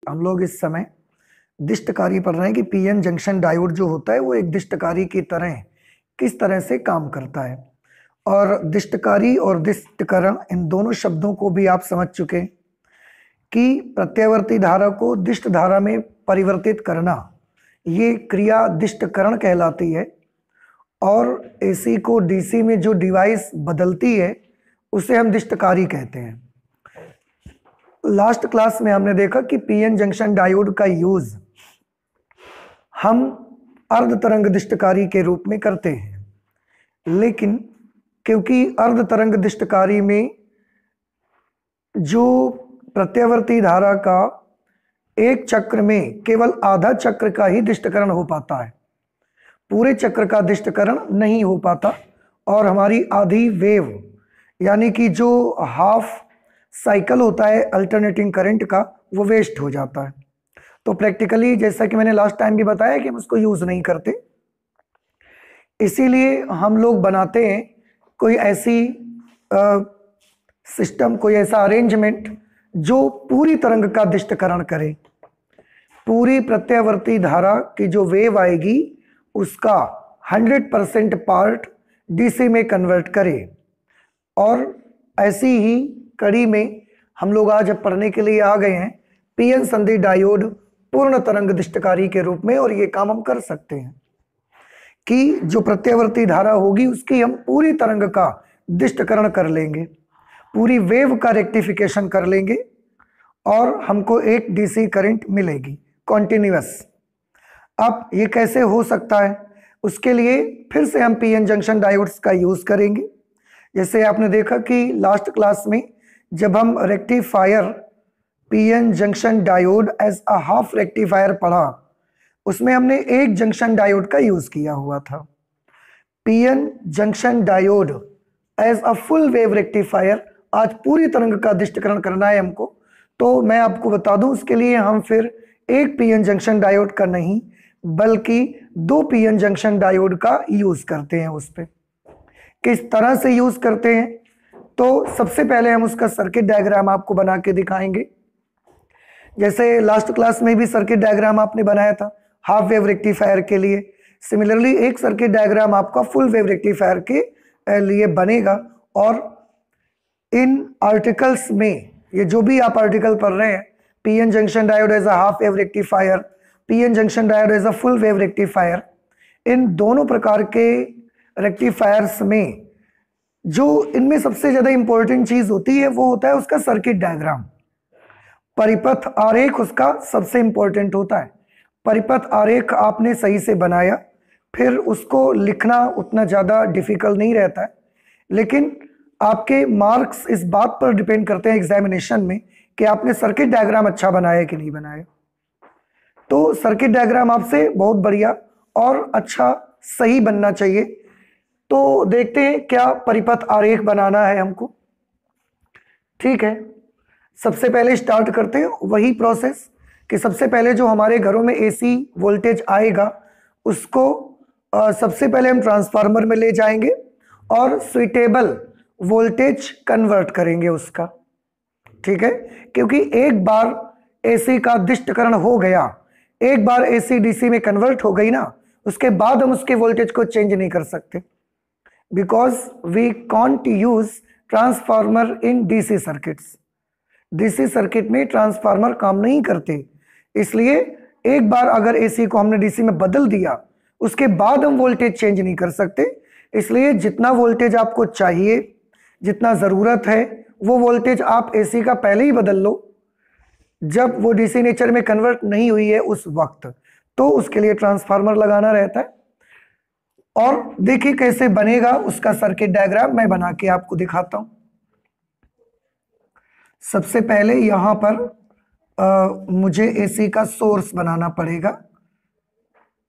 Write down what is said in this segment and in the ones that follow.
हम लोग इस समय दिष्टकारी पढ़ रहे हैं कि पीएन जंक्शन डायोड जो होता है वो एक दिष्टकारी की तरह किस तरह से काम करता है। और दिष्टकारी और दिष्टकरण इन दोनों शब्दों को भी आप समझ चुके कि प्रत्यावर्ती धारा को दिष्ट धारा में परिवर्तित करना ये क्रिया दिष्टकरण कहलाती है। और एसी को डीसी में जो डिवाइस बदलती है उसे हम दिष्टकारी कहते हैं। लास्ट क्लास में हमने देखा कि पीएन जंक्शन डायोड का यूज हम अर्ध तरंग दिष्टकारी के रूप में करते हैं, लेकिन क्योंकि अर्ध तरंग दिष्टकारी में जो प्रत्यावर्ती धारा का एक चक्र में केवल आधा चक्र का ही दिष्टकरण हो पाता है, पूरे चक्र का दिष्टकरण नहीं हो पाता और हमारी आधी वेव यानी कि जो हाफ साइकिल होता है अल्टरनेटिंग करंट का वो वेस्ट हो जाता है। तो प्रैक्टिकली जैसा कि मैंने लास्ट टाइम भी बताया कि हम उसको यूज नहीं करते, इसीलिए हम लोग बनाते हैं कोई ऐसी सिस्टम, कोई ऐसा अरेंजमेंट जो पूरी तरंग का दिष्टकरण करे। पूरी प्रत्यावर्ती धारा की जो वेव आएगी उसका 100% पार्ट डीसी में कन्वर्ट करे। और ऐसी ही कड़ी में हम लोग आज पढ़ने के लिए आ गए हैं पीएन संधि डायोड पूर्ण तरंग दिष्टकारी के रूप में। और ये काम हम कर सकते हैं कि जो प्रत्यावर्ती धारा होगी उसकी हम पूरी तरंग का दिष्टकरण कर लेंगे, पूरी वेव का रेक्टिफिकेशन कर लेंगे और हमको एक डीसी करंट मिलेगी कॉन्टिन्यूअस। अब ये कैसे हो सकता है, उसके लिए फिर से हम पीएन जंक्शन डायोड्स का यूज करेंगे। जैसे आपने देखा कि लास्ट क्लास में जब हम rectifier PN junction diode as a half rectifier पढ़ा, उसमें हमने एक जंक्शन डायोड का यूज किया हुआ था। PN junction diode as a full wave rectifier आज पूरी तरंग का दिष्टकरण करना है हमको, तो मैं आपको बता दूं उसके लिए हम फिर एक पीएन जंक्शन डायोड का नहीं बल्कि 2 पीएन जंक्शन डायोड का यूज करते हैं। उस पर किस तरह से यूज करते हैं, तो सबसे पहले हम उसका सर्किट डायग्राम आपको बना के दिखाएंगे। जैसे लास्ट क्लास में भी सर्किट डायग्राम आपने बनाया था हाफ वेव रेक्टिफायर के लिए, सिमिलरली एक सर्किट डायग्राम आपका फुल वेव रेक्टिफायर के लिए बनेगा। और इन आर्टिकल्स में ये जो भी आप आर्टिकल पढ़ रहे हैं, PN junction diode as a half wave rectifier, PN junction diode as a full wave rectifier, इन दोनों प्रकार के रेक्टिफायर्स में जो इनमें सबसे ज्यादा इंपॉर्टेंट चीज होती है वो होता है उसका सर्किट डायग्राम। परिपथ आरेख उसका सबसे इंपॉर्टेंट होता है। परिपथ आरेख आपने सही से बनाया फिर उसको लिखना उतना ज्यादा डिफिकल्ट नहीं रहता है, लेकिन आपके मार्क्स इस बात पर डिपेंड करते हैं एग्जामिनेशन में कि आपने सर्किट डायग्राम अच्छा बनाया कि नहीं बनाया। तो सर्किट डायग्राम आपसे बहुत बढ़िया और अच्छा सही बनना चाहिए। तो देखते हैं क्या परिपथ आरेख बनाना है हमको। ठीक है, सबसे पहले स्टार्ट करते हैं वही प्रोसेस कि सबसे पहले जो हमारे घरों में एसी वोल्टेज आएगा उसको सबसे पहले हम ट्रांसफार्मर में ले जाएंगे और सुइटेबल वोल्टेज कन्वर्ट करेंगे उसका। ठीक है, क्योंकि एक बार एसी का दिष्टकरण हो गया, एक बार एसी डीसी में कन्वर्ट हो गई ना, उसके बाद हम उसके वोल्टेज को चेंज नहीं कर सकते, because we can't use transformer in DC circuits. DC circuit में ट्रांसफार्मर काम नहीं करते, इसलिए एक बार अगर एसी को हमने डीसी में बदल दिया उसके बाद हम वोल्टेज चेंज नहीं कर सकते। इसलिए जितना वोल्टेज आपको चाहिए, जितना जरूरत है, वो वोल्टेज आप एसी का पहले ही बदल लो जब वो डीसी नेचर में कन्वर्ट नहीं हुई है उस वक्त, तो उसके लिए ट्रांसफार्मर लगाना रहता है। और देखिए कैसे बनेगा उसका सर्किट डायग्राम मैं बना के आपको दिखाता हूं। सबसे पहले यहां पर मुझे एसी का सोर्स बनाना पड़ेगा।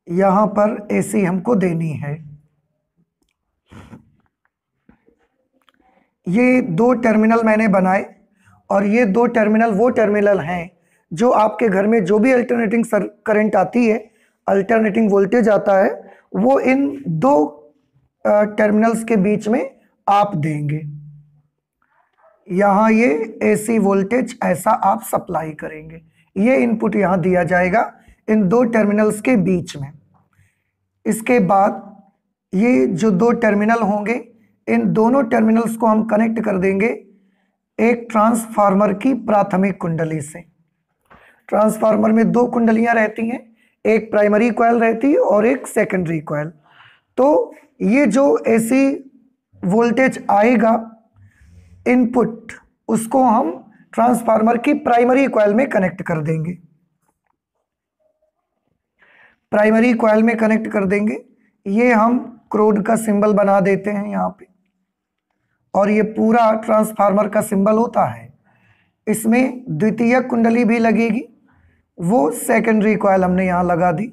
यहां पर एसी हमको देनी है। ये 2 टर्मिनल मैंने बनाए और ये 2 टर्मिनल वो टर्मिनल हैं जो आपके घर में जो भी अल्टरनेटिंग करंट आती है, अल्टरनेटिंग वोल्टेज आता है, वो इन 2 टर्मिनल्स के बीच में आप देंगे। यहां ये एसी वोल्टेज ऐसा आप सप्लाई करेंगे। ये इनपुट यहाँ दिया जाएगा इन दो टर्मिनल्स के बीच में। इसके बाद ये जो दो टर्मिनल होंगे, इन दोनों टर्मिनल्स को हम कनेक्ट कर देंगे एक ट्रांसफार्मर की प्राथमिक कुंडली से। ट्रांसफार्मर में दो कुंडलियां रहती हैं, एक प्राइमरी कॉइल रहती है और एक सेकेंडरी कॉइल। तो ये जो एसी वोल्टेज आएगा इनपुट, उसको हम ट्रांसफार्मर की प्राइमरी कॉइल में कनेक्ट कर देंगे। प्राइमरी कॉइल में कनेक्ट कर देंगे। ये हम क्रोड का सिंबल बना देते हैं यहाँ पे, और ये पूरा ट्रांसफार्मर का सिंबल होता है। इसमें द्वितीयक कुंडली भी लगेगी, वो सेकेंडरी कॉइल हमने यहाँ लगा दी।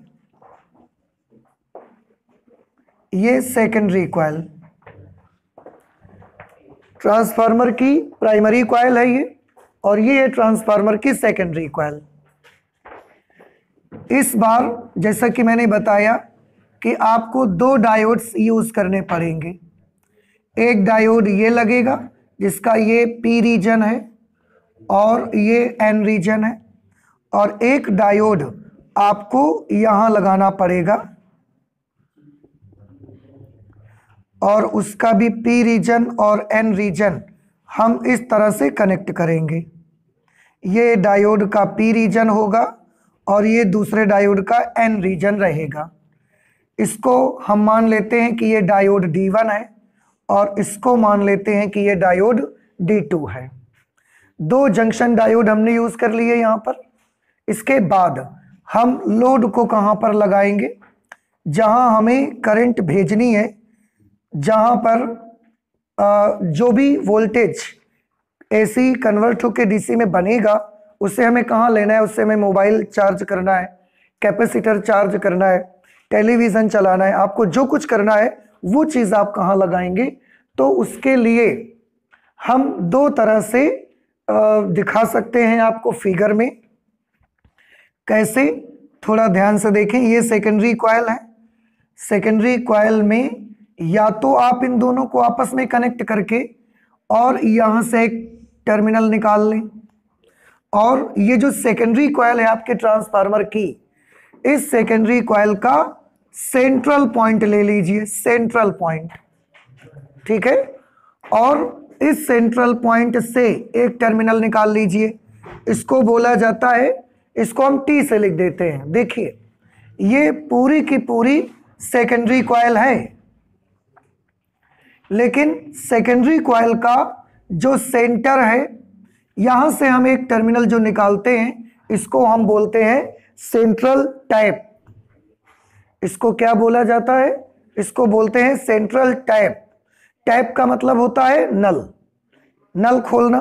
ये सेकेंडरी कॉइल ट्रांसफार्मर की प्राइमरी कॉइल है ये, और ये है ट्रांसफार्मर की सेकेंडरी कॉइल। इस बार जैसा कि मैंने बताया कि आपको दो डायोड्स यूज करने पड़ेंगे। एक डायोड ये लगेगा जिसका ये पी रीजन है और ये एन रीजन है, और एक डायोड आपको यहां लगाना पड़ेगा और उसका भी पी रीजन और एन रीजन हम इस तरह से कनेक्ट करेंगे। ये डायोड का पी रीजन होगा और ये दूसरे डायोड का एन रीजन रहेगा। इसको हम मान लेते हैं कि ये डायोड D1 है और इसको मान लेते हैं कि ये डायोड D2 है। दो जंक्शन डायोड हमने यूज कर लिए यहाँ पर। इसके बाद हम लोड को कहाँ पर लगाएंगे, जहाँ हमें करंट भेजनी है, जहाँ पर जो भी वोल्टेज एसी कन्वर्ट होकर डीसी में बनेगा उसे हमें कहाँ लेना है। उससे हमें मोबाइल चार्ज करना है, कैपेसिटर चार्ज करना है, टेलीविज़न चलाना है, आपको जो कुछ करना है वो चीज़ आप कहाँ लगाएंगे। तो उसके लिए हम दो तरह से दिखा सकते हैं आपको फिगर में। कैसे, थोड़ा ध्यान से देखें। ये सेकेंडरी कॉइल है। सेकेंडरी कॉइल में या तो आप इन दोनों को आपस में कनेक्ट करके और यहाँ से एक टर्मिनल निकाल लें, और ये जो सेकेंडरी कॉइल है आपके ट्रांसफार्मर की, इस सेकेंडरी कॉइल का सेंट्रल पॉइंट ले लीजिए, सेंट्रल पॉइंट, ठीक है। और इस सेंट्रल पॉइंट से एक टर्मिनल निकाल लीजिए, इसको बोला जाता है, इसको हम टी से लिख देते हैं। देखिए ये पूरी की पूरी सेकेंडरी कॉइल है, लेकिन सेकेंडरी कॉइल का जो सेंटर है, यहां से हम एक टर्मिनल जो निकालते हैं इसको हम बोलते हैं सेंट्रल टैप। इसको क्या बोला जाता है, इसको बोलते हैं सेंट्रल टैप। टैप का मतलब होता है नल, नल खोलना।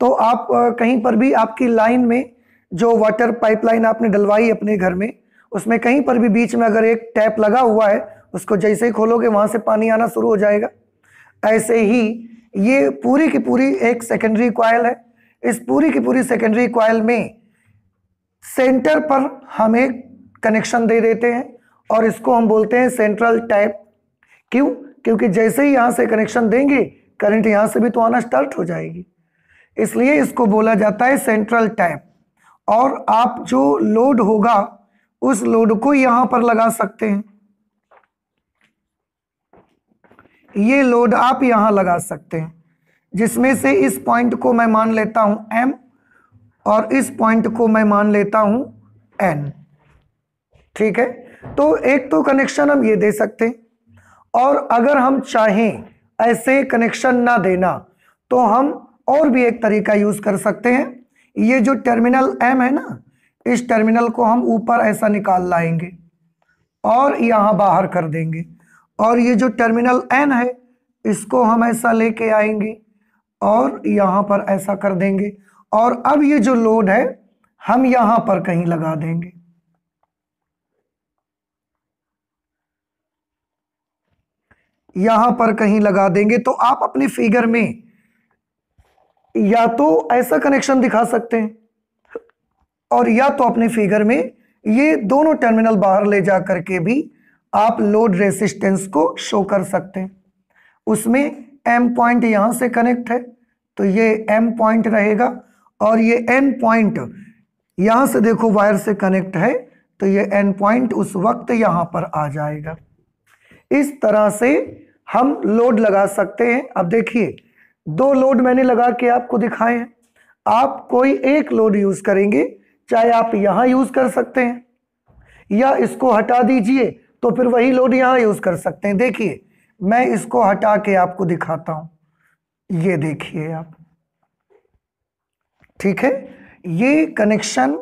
तो आप कहीं पर भी आपकी लाइन में जो वाटर पाइपलाइन आपने डलवाई अपने घर में, उसमें कहीं पर भी बीच में अगर एक टैप लगा हुआ है, उसको जैसे ही खोलोगे वहां से पानी आना शुरू हो जाएगा। ऐसे ही ये पूरी की पूरी एक सेकेंडरी कॉइल है। इस पूरी की पूरी सेकेंडरी कॉइल में सेंटर पर हम एक कनेक्शन दे देते हैं और इसको हम बोलते हैं सेंट्रल टैप। क्यों? क्योंकि जैसे ही यहां से कनेक्शन देंगे करंट यहां से भी तो आना स्टार्ट हो जाएगी, इसलिए इसको बोला जाता है सेंट्रल टैप। और आप जो लोड होगा उस लोड को यहां पर लगा सकते हैं। ये लोड आप यहां लगा सकते हैं, जिसमें से इस पॉइंट को मैं मान लेता हूं M और इस पॉइंट को मैं मान लेता हूं N, ठीक है। तो एक तो कनेक्शन हम ये दे सकते हैं, और अगर हम चाहें ऐसे कनेक्शन ना देना तो हम और भी एक तरीका यूज कर सकते हैं। ये जो टर्मिनल M है ना, इस टर्मिनल को हम ऊपर ऐसा निकाल लाएंगे और यहां बाहर कर देंगे, और ये जो टर्मिनल N है इसको हम ऐसा लेके आएंगे और यहां पर ऐसा कर देंगे, और अब ये जो लोड है हम यहां पर कहीं लगा देंगे। यहां पर कहीं लगा देंगे। तो आप अपनी फिगर में या तो ऐसा कनेक्शन दिखा सकते हैं, और या तो अपनी फिगर में ये दोनों टर्मिनल बाहर ले जा करके भी आप लोड रेसिस्टेंस को शो कर सकते हैं। उसमें M पॉइंट यहां से कनेक्ट है तो ये M पॉइंट रहेगा, और ये N पॉइंट यहां से देखो वायर से कनेक्ट है, तो ये एंड पॉइंट उस वक्त यहां पर आ जाएगा। इस तरह से हम लोड लगा सकते हैं। अब देखिए, दो लोड मैंने लगा के आपको दिखाए हैं। आप कोई एक लोड यूज करेंगे, चाहे आप यहां यूज कर सकते हैं या इसको हटा दीजिए तो फिर वही लोड यहां यूज कर सकते हैं। देखिए, मैं इसको हटा के आपको दिखाता हूं। ये देखिए आप, ठीक है, ये कनेक्शन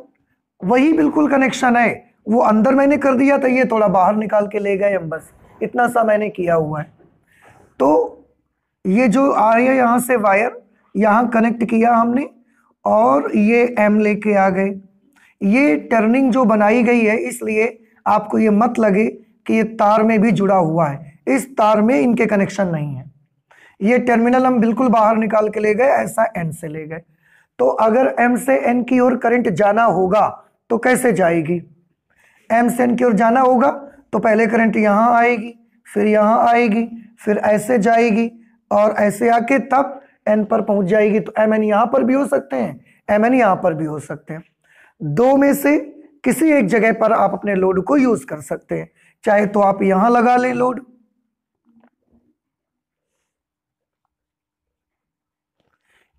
वही बिल्कुल कनेक्शन है। वो अंदर मैंने कर दिया था, ये थोड़ा बाहर निकाल के ले गए हम, बस इतना सा मैंने किया हुआ है। तो ये जो आ रही है यहां से वायर, यहां कनेक्ट किया हमने और ये एम लेके आ गए। ये टर्निंग जो बनाई गई है, इसलिए आपको ये मत लगे कि ये तार में भी जुड़ा हुआ है। इस तार में इनके कनेक्शन नहीं है। ये टर्मिनल हम बिल्कुल बाहर निकाल के ले गए, ऐसा एन से ले गए। तो अगर एम से एन की ओर करंट जाना होगा तो कैसे जाएगी? एम से एन की ओर जाना होगा तो पहले करंट यहां आएगी, फिर यहां आएगी, फिर ऐसे जाएगी और ऐसे आके तब एन पर पहुंच जाएगी। तो एम एन यहां पर भी हो सकते हैं, एम एन यहां पर भी हो सकते हैं। दो में से किसी एक जगह पर आप अपने लोड को यूज कर सकते हैं। चाहे तो आप यहां लगा लें लोड,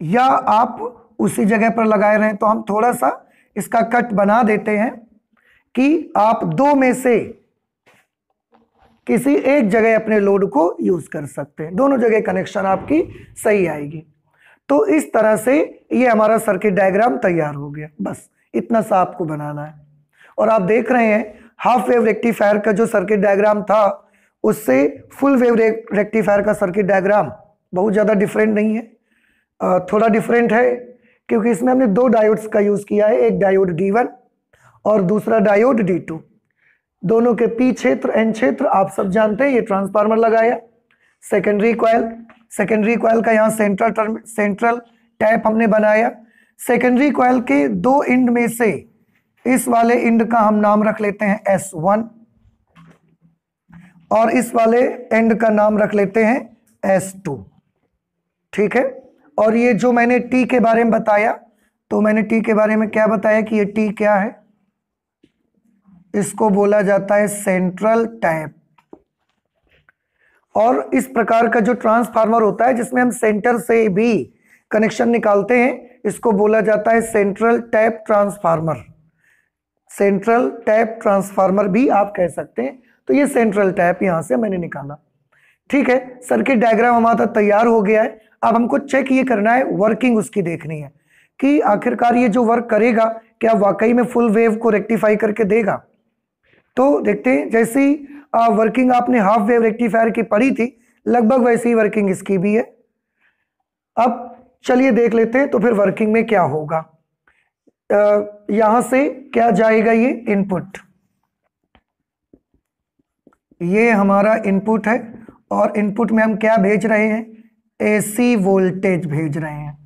या आप उसी जगह पर लगाए रहें। तो हम थोड़ा सा इसका कट बना देते हैं कि आप दो में से किसी एक जगह अपने लोड को यूज कर सकते हैं, दोनों जगह कनेक्शन आपकी सही आएगी। तो इस तरह से ये हमारा सर्किट डायग्राम तैयार हो गया। बस इतना सा आपको बनाना है। और आप देख रहे हैं हाफ वेव रेक्टिफायर का जो सर्किट डायग्राम था उससे फुल वेव रेक्टिफायर का सर्किट डायग्राम बहुत ज़्यादा डिफरेंट नहीं है। थोड़ा डिफरेंट है क्योंकि इसमें हमने दो डायोड्स का यूज़ किया है, एक डायोड D1 और दूसरा डायोड D2। दोनों के पी क्षेत्र एन क्षेत्र आप सब जानते हैं। ये ट्रांसफार्मर लगाया, सेकेंडरी कॉइल का यहाँ सेंट्रल टैप हमने बनाया। सेकेंडरी कॉइल के दो एंड में से इस वाले एंड का हम नाम रख लेते हैं S1 और इस वाले एंड का नाम रख लेते हैं S2, ठीक है। और ये जो मैंने T के बारे में बताया, तो मैंने T के बारे में क्या बताया कि ये T क्या है? इसको बोला जाता है सेंट्रल टैप। और इस प्रकार का जो ट्रांसफार्मर होता है जिसमें हम सेंटर से भी कनेक्शन निकालते हैं, इसको बोला जाता है central tap transformer. Central tap transformer भी आप कह सकते हैं। तो ये सेंट्रल टैप यहां से मैंने निकाला, ठीक है। सर्किट डायग्राम हमारा तैयार हो गया है। अब हमको चेक ये करना है, वर्किंग उसकी देखनी है कि आखिरकार ये जो वर्क करेगा क्या वाकई में फुल वेव को रेक्टिफाई करके देगा। तो देखते हैं, जैसी वर्किंग आपने हाफ वेव रेक्टिफायर की पढ़ी थी, लगभग वैसी ही वर्किंग इसकी भी है। अब चलिए देख लेते हैं तो फिर वर्किंग में क्या होगा। यहां से क्या जाएगा? ये इनपुट, ये हमारा इनपुट है और इनपुट में हम क्या भेज रहे हैं? एसी वोल्टेज भेज रहे हैं।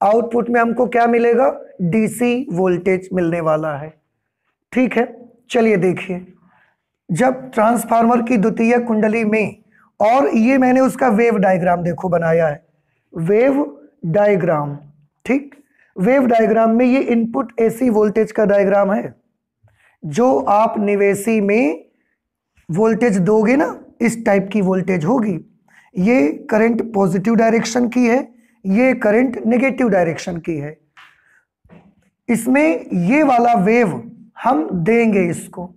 आउटपुट में हमको क्या मिलेगा? डीसी वोल्टेज मिलने वाला है, ठीक है। चलिए देखिए, जब ट्रांसफार्मर की द्वितीय कुंडली में, और ये मैंने उसका वेव डायग्राम देखो बनाया है, वेव डायग्राम, ठीक। वेव डायग्राम में ये इनपुट एसी वोल्टेज का डायग्राम है। जो आप निवेशी में वोल्टेज दोगे ना, इस टाइप की वोल्टेज होगी। ये करंट पॉजिटिव डायरेक्शन की है, ये करंट नेगेटिव डायरेक्शन की है। इसमें ये वाला वेव हम देंगे इसको,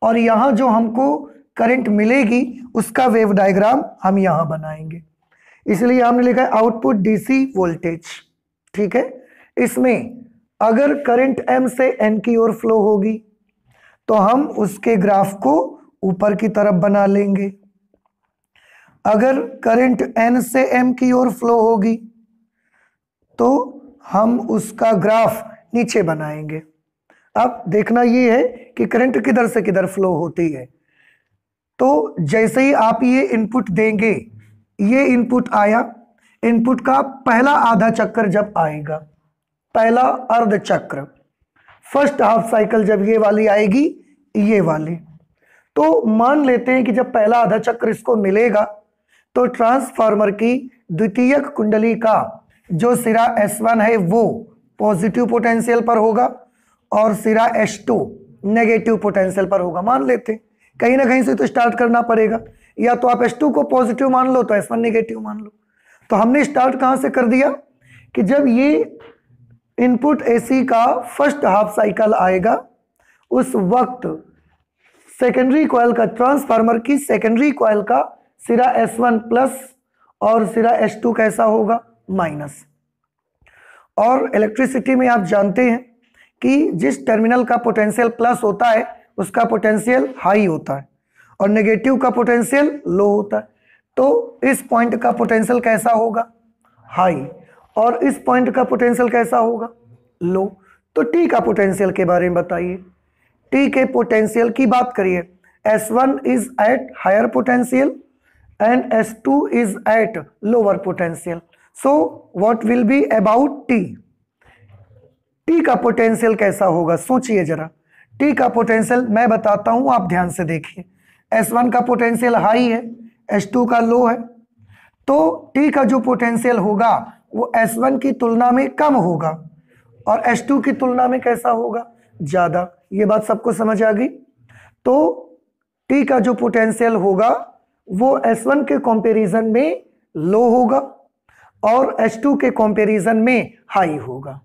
और यहां जो हमको करंट मिलेगी उसका वेव डायग्राम हम यहां बनाएंगे। इसलिए हमने लिखा है आउटपुट डीसी वोल्टेज, ठीक है। इसमें अगर करंट एम से एन की ओर फ्लो होगी तो हम उसके ग्राफ को ऊपर की तरफ बना लेंगे। अगर करंट एन से एम की ओर फ्लो होगी तो हम उसका ग्राफ नीचे बनाएंगे। अब देखना ये है कि करंट किधर से किधर फ्लो होती है। तो जैसे ही आप ये इनपुट देंगे, ये इनपुट आया, इनपुट का पहला आधा चक्कर जब आएगा, पहला अर्ध चक्र, फर्स्ट हाफ साइकिल जब ये वाली आएगी, ये वाली, तो मान लेते हैं कि जब पहला आधा चक्र इसको मिलेगा तो ट्रांसफार्मर की द्वितीयक कुंडली का जो सिरा S1 है वो पॉजिटिव पोटेंशियल पर होगा और सिरा H2 नेगेटिव पोटेंशियल पर होगा, मान लेते कहीं ना कहीं से तो स्टार्ट करना पड़ेगा, या तो आप H2 को पॉजिटिव मान लो तो S1 नेगेटिव मान लो। तो हमने स्टार्ट कहां से कर दिया कि जब ये इनपुट AC का फर्स्ट हाफ साइकिल आएगा उस वक्त सेकेंडरी कॉइल का, ट्रांसफार्मर की सेकेंडरी कॉइल का सिरा S1 प्लस और सिरा H2 कैसा होगा, माइनस। और इलेक्ट्रिसिटी में आप जानते हैं कि जिस टर्मिनल का पोटेंशियल प्लस होता है उसका पोटेंशियल हाई होता है और नेगेटिव का पोटेंशियल लो होता है। तो इस पॉइंट का पोटेंशियल कैसा होगा, हाई, और इस पॉइंट का पोटेंशियल कैसा होगा, लो। तो टी का पोटेंशियल के बारे में बताइए। टी के पोटेंशियल की बात करिए, S1 is at higher potential and S2 is at lower potential. So what will be about T? T का पोटेंशियल कैसा होगा, सोचिए जरा। टी का पोटेंशियल मैं बताता हूं, आप ध्यान से देखिए। S1 का पोटेंशियल हाई है, S2 का लो है, तो टी का जो पोटेंशियल होगा वो S1 की तुलना में कम होगा और S2 की तुलना में कैसा होगा, ज्यादा। ये बात सबको समझ आ गई? तो टी का जो पोटेंशियल होगा वो S1 के कंपैरिजन में लो होगा और S2 के कंपैरिजन में हाई होगा।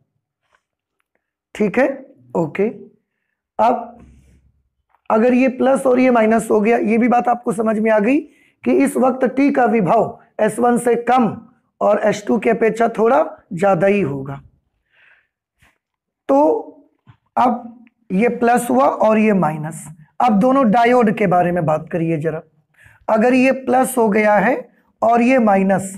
ठीक है, ओके। अब अगर ये प्लस और ये माइनस हो गया, ये भी बात आपको समझ में आ गई कि इस वक्त टी का विभव S1 से कम और H2 की अपेक्षा थोड़ा ज्यादा ही होगा। तो अब ये प्लस हुआ और ये माइनस। अब दोनों डायोड के बारे में बात करिए जरा। अगर ये प्लस हो गया है और ये माइनस,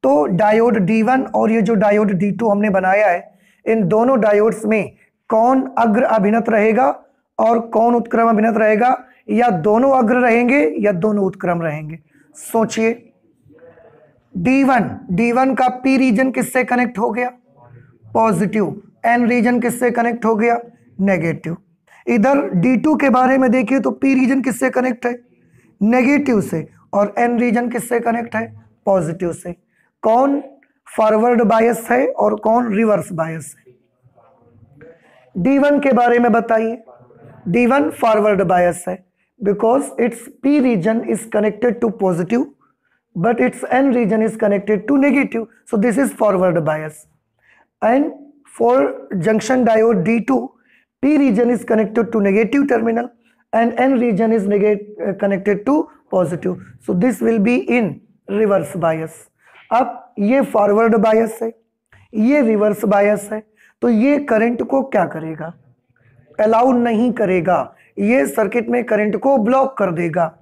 तो डायोड D1 और ये जो डायोड D2 हमने बनाया है, इन दोनों डायोड्स में कौन अग्र अभिनत रहेगा और कौन उत्क्रम अभिनत रहेगा, या दोनों अग्र रहेंगे या दोनों उत्क्रम रहेंगे? सोचिए। D1 का P रीजन किससे कनेक्ट हो गया, पॉजिटिव। N रीजन किससे कनेक्ट हो गया, नेगेटिव। इधर D2 के बारे में देखिए तो P रीजन किससे कनेक्ट है, नेगेटिव से, और N रीजन किससे कनेक्ट है, पॉजिटिव से। कौन फॉरवर्ड बायस है और कौन रिवर्स बायस है? D1 के बारे में बताइए। D1 फॉरवर्ड बायस है because it's P region is connected to positive but its N region is connected to negative, so this is forward bias. And for junction diode D2, P region is connected to negative terminal and N region is connected to positive, so this will be in reverse bias. अब ये forward bias है, ये reverse bias है, तो ये current को क्या करेगा, अलाउ नहीं करेगा, ये सर्किट में करंट को ब्लॉक कर देगा।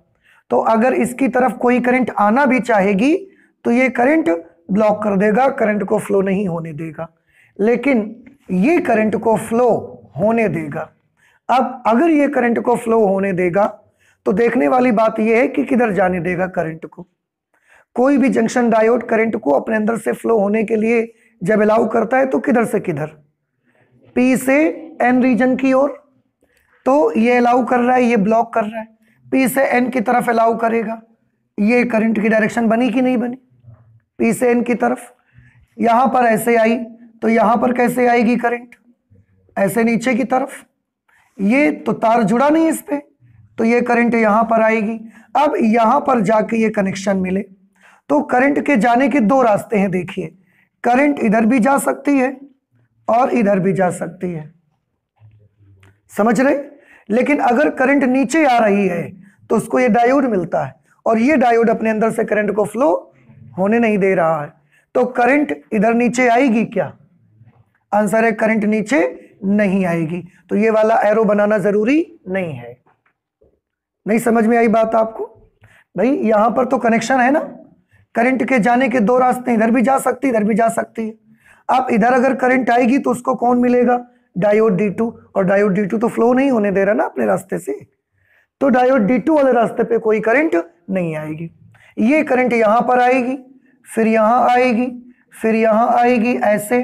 तो अगर इसकी तरफ कोई करंट आना भी चाहेगी तो ये करंट ब्लॉक कर देगा, करंट को फ्लो नहीं होने देगा। लेकिन ये करंट को फ्लो होने देगा। अब अगर ये करंट को फ्लो होने देगा तो देखने वाली बात ये है कि किधर जाने देगा करंट को। कोई भी जंक्शन डायोड करंट को अपने अंदर से फ्लो होने के लिए जब अलाउ करता है तो किधर से किधर, P से N रीजन की ओर। तो ये अलाउ कर रहा है, ये ब्लॉक कर रहा है, P से N की तरफ अलाउ करेगा। ये करंट की डायरेक्शन बनी कि नहीं बनी, P से N की तरफ। यहां पर ऐसे आई तो यहां पर कैसे आएगी करंट, ऐसे नीचे की तरफ। ये तो तार जुड़ा नहीं इस पे, तो ये करंट यहां पर आएगी। अब यहां पर जाके ये कनेक्शन मिले तो करंट के जाने के दो रास्ते हैं। देखिए, करंट इधर भी जा सकती है और इधर भी जा सकती है, समझ रहे? लेकिन अगर करंट नीचे आ रही है तो उसको ये डायोड मिलता है और ये डायोड अपने अंदर से करंट को फ्लो होने नहीं दे रहा है। तो करंट इधर नीचे आएगी क्या? आंसर है करंट नीचे नहीं आएगी। तो ये वाला एरो बनाना जरूरी नहीं है। नहीं समझ में आई बात आपको? भाई यहां पर तो कनेक्शन है ना, करंट के जाने के दो रास्ते, इधर भी जा सकती इधर भी जा सकती है। अब इधर अगर करंट आएगी तो उसको कौन मिलेगा, डायोड D2, और डायोड D2 तो फ्लो नहीं होने दे रहा ना अपने रास्ते से, तो डायोड D2 वाले रास्ते पे कोई करंट नहीं आएगी। ये करंट यहां पर आएगी, फिर यहां आएगी, फिर यहां आएगी ऐसे,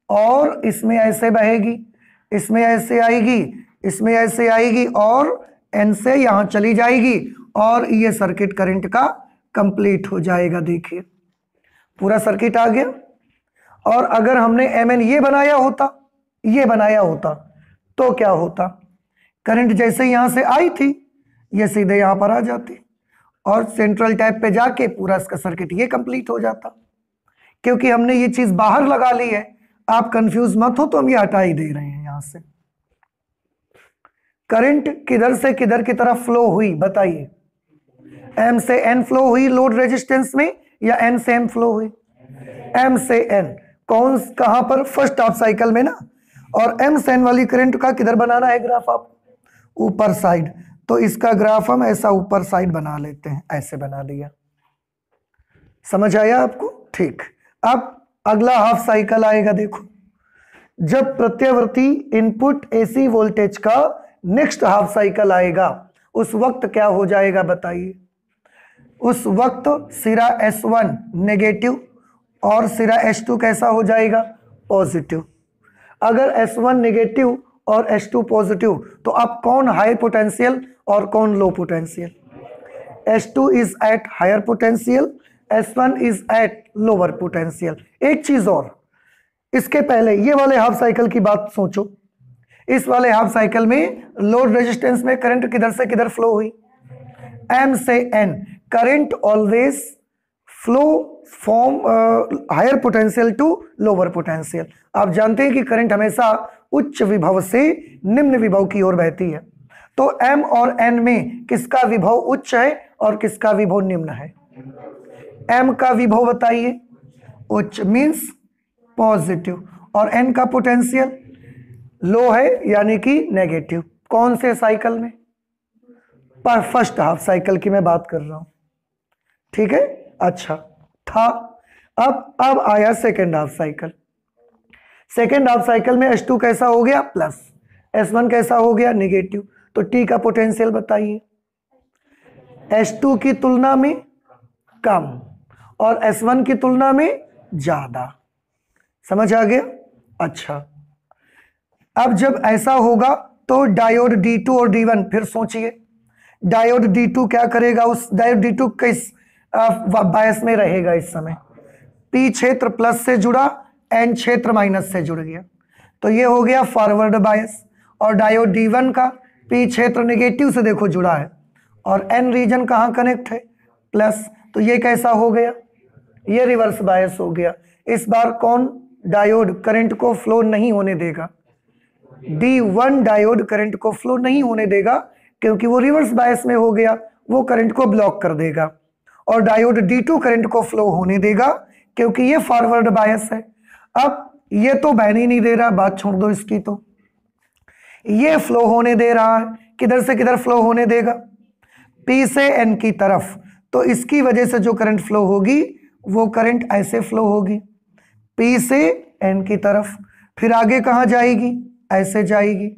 और इसमें ऐसे बहेगी, इसमें ऐसे आएगी, इसमें ऐसे आएगी और N से यहां चली जाएगी और ये सर्किट करंट का कंप्लीट हो जाएगा। देखिए पूरा सर्किट आ गया। और अगर हमने Mn ये बनाया होता तो क्या होता, करंट जैसे यहां से आई थी ये सीधे यहां पर आ जाती और सेंट्रल टैप पे जाके पूरा इसका सर्किट ये कंप्लीट हो जाता। क्योंकि हमने ये चीज बाहर लगा ली है, आप कंफ्यूज मत हो, तो हम ये हटा ही दे रहे हैं यहां से। करंट किधर से किधर की तरफ फ्लो हुई बताइए, एम से एन फ्लो हुई लोड रेजिस्टेंस में या एन से एम फ्लो हुई? एम से एन। कौन कहां पर? फर्स्ट हाफ साइकिल में ना। और एम से एन वाली करंट का किधर बनाना है ग्राफ आप? ऊपर साइड। तो इसका ग्राफ हम ऐसा ऊपर साइड बना लेते हैं, ऐसे बना दिया। समझ आया आपको? ठीक। अब अगला हाफ साइकिल आएगा, देखो जब प्रत्यावर्ती इनपुट एसी वोल्टेज का नेक्स्ट हाफ साइकिल आएगा उस वक्त क्या हो जाएगा बताइए? उस वक्त सिरा S1 नेगेटिव और सिरा S2 कैसा हो जाएगा? पॉजिटिव। अगर S1 नेगेटिव और S2 पॉजिटिव तो अब कौन हाई पोटेंशियल और कौन low potential? S2 is at higher potential, S1 is at lower potential. एक चीज और, इसके पहले ये वाले हाफ साइकिल की बात सोचो। इस वाले हाफ साइकिल में लोड रेजिस्टेंस में करंट किधर से किधर फ्लो हुई? M से N। Current always flow from higher potential to lower potential. आप जानते हैं कि करंट हमेशा उच्च विभव से निम्न विभव की ओर बहती है। तो M और N में किसका विभव उच्च है और किसका विभव निम्न है? M का विभव बताइए। उच्च मींस पॉजिटिव, और N का पोटेंशियल लो है यानी कि नेगेटिव। कौन से साइकिल में? पर फर्स्ट हाफ साइकिल की मैं बात कर रहा हूं, ठीक है। अच्छा था। अब आया second half cycle. Second half cycle में S2 कैसा हो गया? प्लस। S1 कैसा हो गया? नेगेटिव। तो T का पोटेंशियल बताइए। S2 की तुलना में कम और S1 की तुलना में ज्यादा। समझ आ गया? अच्छा, अब जब ऐसा होगा तो डायोड D2 और D1, फिर सोचिए डायोड D2 क्या करेगा? उस डायोड D2 किस बायस में रहेगा इस समय? P क्षेत्र प्लस से जुड़ा, N क्षेत्र माइनस से जुड़ गया, तो ये हो गया फॉरवर्ड बायस। और डायोड D1 का P क्षेत्र नेगेटिव से देखो जुड़ा है और N रीजन कहाँ कनेक्ट है? प्लस। तो ये कैसा हो गया? ये रिवर्स बायस हो गया। इस बार कौन डायोड करंट को फ्लो नहीं होने देगा? D1 डायोड करंट को फ्लो नहीं होने देगा क्योंकि वो रिवर्स बायस में हो गया, वो करंट को ब्लॉक कर देगा। और डायोड D2 करंट को फ्लो होने देगा क्योंकि ये फॉरवर्ड बायस है। अब ये तो बहने ही नहीं दे रहा, बात छोड़ दो इसकी, तो ये फ्लो होने दे रहा है। किधर से किधर फ्लो होने देगा? P से N की तरफ। तो इसकी वजह से जो करंट फ्लो होगी वो करंट ऐसे फ्लो होगी, P से N की तरफ। फिर आगे कहां जाएगी? ऐसे जाएगी,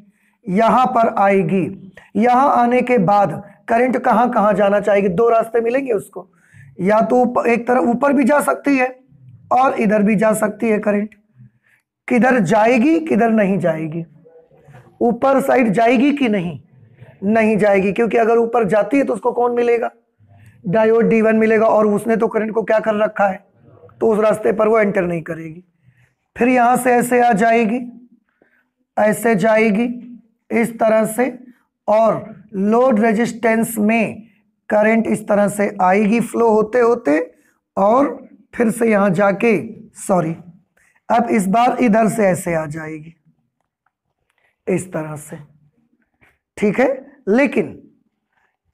यहां पर आएगी। यहां आने के बाद करंट कहां कहां जाना चाहेगी? दो रास्ते मिलेंगे उसको, या तो एक तरफ ऊपर भी जा सकती है और इधर भी जा सकती है करंट। किधर जाएगी किधर नहीं जाएगी? ऊपर साइड जाएगी कि नहीं? नहीं जाएगी, क्योंकि अगर ऊपर जाती है तो उसको कौन मिलेगा? डायोड D1 मिलेगा, और उसने तो करंट को क्या कर रखा है, तो उस रास्ते पर वो एंटर नहीं करेगी। फिर यहां से ऐसे आ जाएगी, ऐसे जाएगी इस तरह से, और लोड रेजिस्टेंस में करंट इस तरह से आएगी फ्लो होते होते, और फिर से यहां जाके अब इस बार इधर से ऐसे आ जाएगी इस तरह से, ठीक है। लेकिन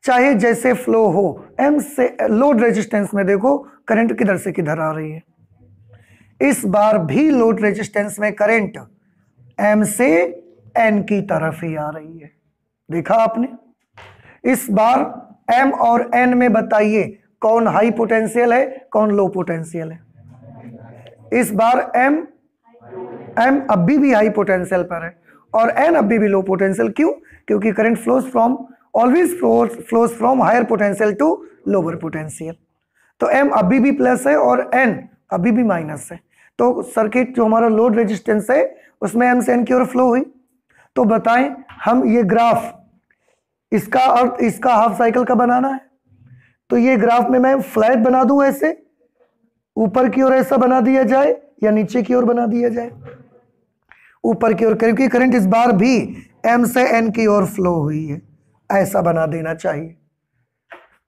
चाहे जैसे फ्लो हो, M से लोड रेजिस्टेंस में देखो करंट किधर से किधर आ रही है। इस बार भी लोड रेजिस्टेंस में करंट M से N की तरफ ही आ रही है, देखा आपने। इस बार M और N में बताइए कौन हाई पोटेंशियल है कौन लो पोटेंशियल है? इस बार M अभी भी हाई पोटेंशियल पर है और N अभी भी लो पोटेंशियल। क्यों? क्योंकि current always flows from higher potential to lower potential. तो M अभी भी प्लस है और N अभी भी माइनस है। तो सर्किट जो हमारा लोड रेजिस्टेंस है उसमें M से N की ओर फ्लो हुई। तो बताएं हम ये ग्राफ, इसका और इसका हाफ साइकिल का बनाना है, तो ये ग्राफ में मैं फ्लैट बना दूं, ऐसे ऊपर की ओर ऐसा बना दिया जाए या नीचे की ओर बना दिया जाए? ऊपर की ओर, क्योंकि करंट इस बार भी M से N की ओर फ्लो हुई है, ऐसा बना देना चाहिए।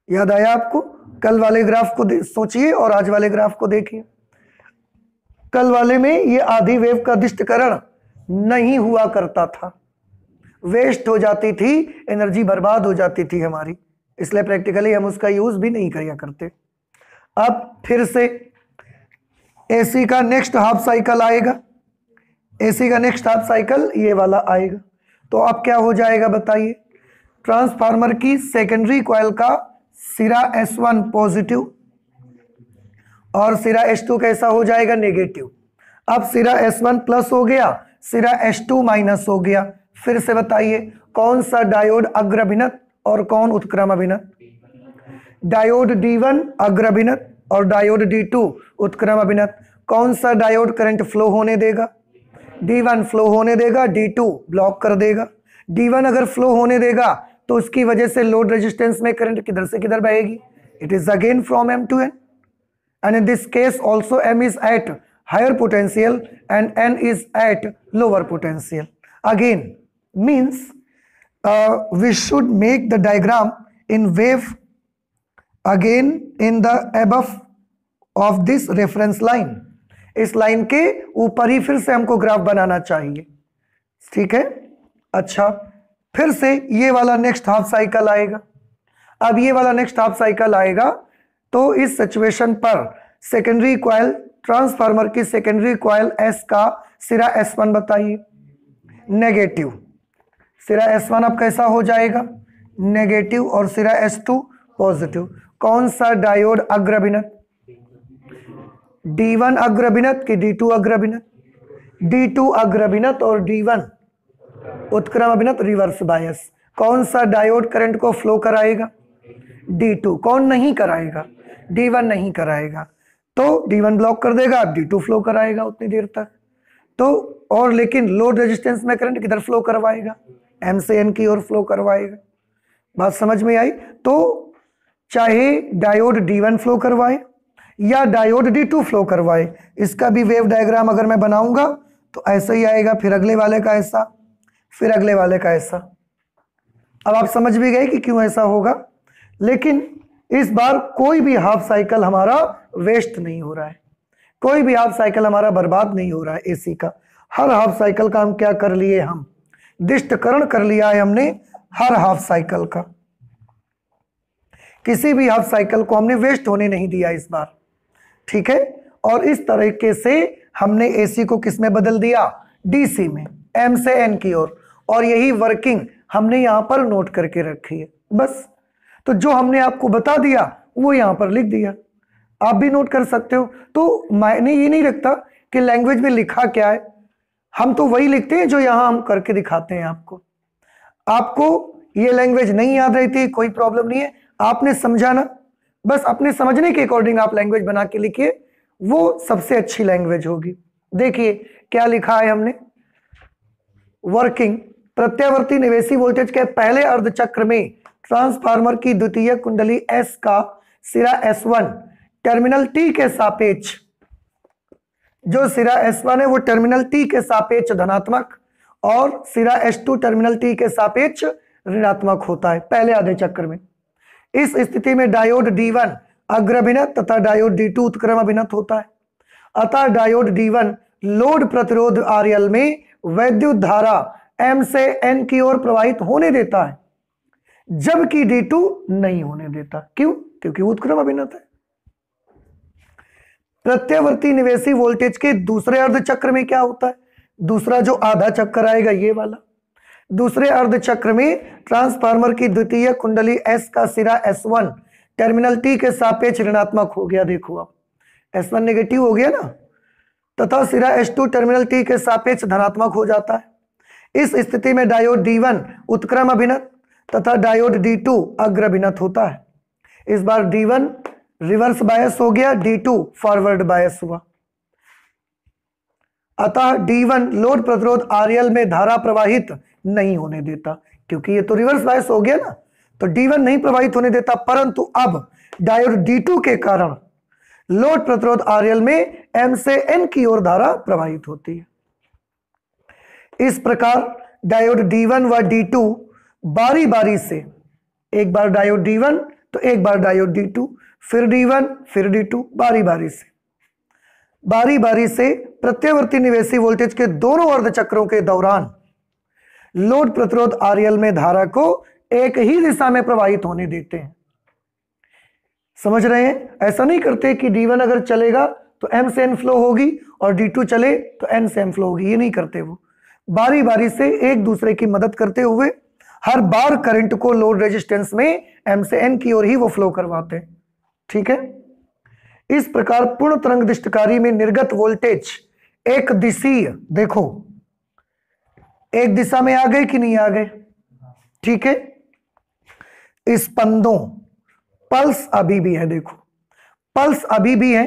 याद आया आपको? कल वाले ग्राफ को सोचिए और आज वाले ग्राफ को देखिए। कल वाले में ये आधी वेव का दिष्टकरण नहीं हुआ करता था, वेस्ट हो जाती थी, एनर्जी बर्बाद हो जाती थी हमारी, इसलिए प्रैक्टिकली हम उसका यूज भी नहीं किया करते। अब फिर से एसी का नेक्स्ट हाफ साइकिल आएगा, एसी का नेक्स्ट हाफ साइकिल ये वाला आएगा। तो अब क्या हो जाएगा बताइए? ट्रांसफार्मर की सेकेंडरी कॉइल का सिरा S1 पॉजिटिव और सिरा S2 कैसा हो जाएगा? नेगेटिव। अब सिरा S1 प्लस हो गया, सिरा S2 माइनस हो गया। फिर से बताइए कौन सा डायोड अग्रभिनत और कौन उत्क्रम अभिनत? डायोड D1 अग्रभिनत और डायोड D2 उत्क्रम अभिनत। कौन सा डायोड करंट फ्लो होने देगा? D1 फ्लो होने देगा, D2 ब्लॉक कर देगा। D1 अगर फ्लो होने देगा तो उसकी वजह से लोड रेजिस्टेंस में करंट किधर से किधर बहेगी? It is again from M to N, and in this case also M is at higher potential and N is at lower potential. Again means we should make the diagram in wave again in the above of this reference line. इस line के ऊपर ही फिर से हमको graph बनाना चाहिए, ठीक है? अच्छा, फिर से ये वाला नेक्स्ट हाफ साइकिल आएगा। अब ये वाला नेक्स्ट हाफ साइकिल आएगा तो इस सिचुएशन पर सेकेंडरी कॉइल, ट्रांसफार्मर की सेकेंडरी कॉइल S का सिरा S1 बताइए, नेगेटिव। सिरा S1 अब कैसा हो जाएगा? नेगेटिव। और सिरा S2 पॉजिटिव। कौन सा डायोड अग्रभिनत? D1 अग्रभिनत कि D2 अग्रभिनत? D2 अग्रभिनत और D1 उत्क्रम अभिनत, रिवर्स बायस। कौन सा डायोड करंट को फ्लो कराएगा? D2। कौन नहीं कराएगा? D1 नहीं कराएगा, तो D1 ब्लॉक कर देगा, D2 फ्लो कराएगा उतनी देर तक। तो और लेकिन लोड रेजिस्टेंस में करंट किधर फ्लो करवाएगा? M से N की ओर फ्लो करवाएगा। बात समझ में आई? तो चाहे डायोड D1 फ्लो करवाए या डायोड D2 फ्लो करवाए, इसका भी वेव डायग्राम अगर मैं बनाऊंगा तो ऐसा ही आएगा, फिर अगले वाले का ऐसा, फिर अगले वाले का ऐसा। अब आप समझ भी गए कि क्यों ऐसा होगा। लेकिन इस बार कोई भी हाफ साइकिल हमारा वेस्ट नहीं हो रहा है, कोई भी हाफ साइकिल हमारा बर्बाद नहीं हो रहा है एसी का। हर हाफ साइकिल का हम क्या कर लिए? हम दिष्टकरण कर लिया है हमने हर हाफ साइकिल का। किसी भी हाफ साइकिल को हमने वेस्ट होने नहीं दिया इस बार, ठीक है? और इस तरीके से हमने एसी को किस में बदल दिया? डीसी में, M से N की ओर। और यही वर्किंग हमने यहां पर नोट करके रखी है बस। तो जो हमने आपको बता दिया वो यहां पर लिख दिया, आप भी नोट कर सकते हो। तो मायने ये नहीं रखता कि लैंग्वेज में लिखा क्या है, हम तो वही लिखते हैं जो यहां हम करके दिखाते हैं आपको। आपको ये लैंग्वेज नहीं याद रही थी, कोई प्रॉब्लम नहीं है, आपने समझा ना, बस अपने समझने के अकॉर्डिंग आप लैंग्वेज बना के लिखिए, वो सबसे अच्छी लैंग्वेज होगी। देखिए क्या लिखा है हमने, वर्किंग प्रत्यावर्ती निवेशी वोल्टेज के पहले अर्धचक्र में ट्रांसफार्मर की द्वितीय कुंडली S का सिरा S1 टर्मिनल T के सापेक्ष, जो सिरा S1 है वो टर्मिनल T के सापेक्ष धनात्मक और सिरा S2 टर्मिनल T के सापेक्ष ऋणात्मक होता है पहले आधे चक्र में। इस स्थिति में डायोड D1 अग्रभिनत तथा डायोड D2 उत्क्रम अभिनत होता है। अतः डायोड D1 लोड प्रतिरोध RL में वैद्युत धारा M से N की ओर प्रवाहित होने देता है, जबकि D2 नहीं होने देता। क्यों? क्योंकि उत्क्रम अभिनत है। प्रत्यावर्ती निवेशी वोल्टेज के दूसरे अर्धचक्र में क्या होता है? दूसरा जो आधा चक्कर आएगा ये वाला, दूसरे अर्धचक्र में ट्रांसफार्मर की द्वितीय कुंडली S का सिरा S1 टर्मिनल T के सापेक्ष ऋणात्मक हो गया। देखो अब S1 नेगेटिव हो गया ना, तथा सिरा S2 टर्मिनल T के सापेक्ष धनात्मक हो जाता है। इस स्थिति में डायोड D1 उत्क्रम अभिनत तथा डायोड D2 अग्रभिनत होता है। इस बार D1 रिवर्स बायस हो गया, D2 फॉरवर्ड बायस हुआ। अतः D1 लोड प्रतिरोध RL में धारा प्रवाहित नहीं होने देता, क्योंकि ये तो रिवर्स बायस हो गया ना, तो D1 नहीं प्रवाहित होने देता। परंतु अब डायोड D2 के कारण लोड प्रतिरोध RL में M से N की ओर धारा प्रवाहित होती है। इस प्रकार डायोड D1 व D2 बारी बारी से, एक बार डायोड D1 तो एक बार डायोड D2, फिर D1 फिर D2, बारी बारी से प्रत्यावर्ती निवेशी वोल्टेज के दोनों अर्धचक्रों के दौरान लोड प्रतिरोध RL में धारा को एक ही दिशा में प्रवाहित होने देते हैं। समझ रहे हैं? ऐसा नहीं करते कि D1 अगर चलेगा तो M से N फ्लो होगी और D2 चले तो N से M फ्लो होगी, ये नहीं करते। वो बारी बारी से एक दूसरे की मदद करते हुए हर बार करंट को लोड रेजिस्टेंस में M से N की ओर ही वो फ्लो करवाते हैं। ठीक है, इस प्रकार पूर्ण तरंग दिष्टकारी में निर्गत वोल्टेज एक दिशीय, देखो एक दिशा में आ गए कि नहीं आ गए? ठीक है, स्पंदों, पल्स अभी भी है, देखो पल्स अभी भी है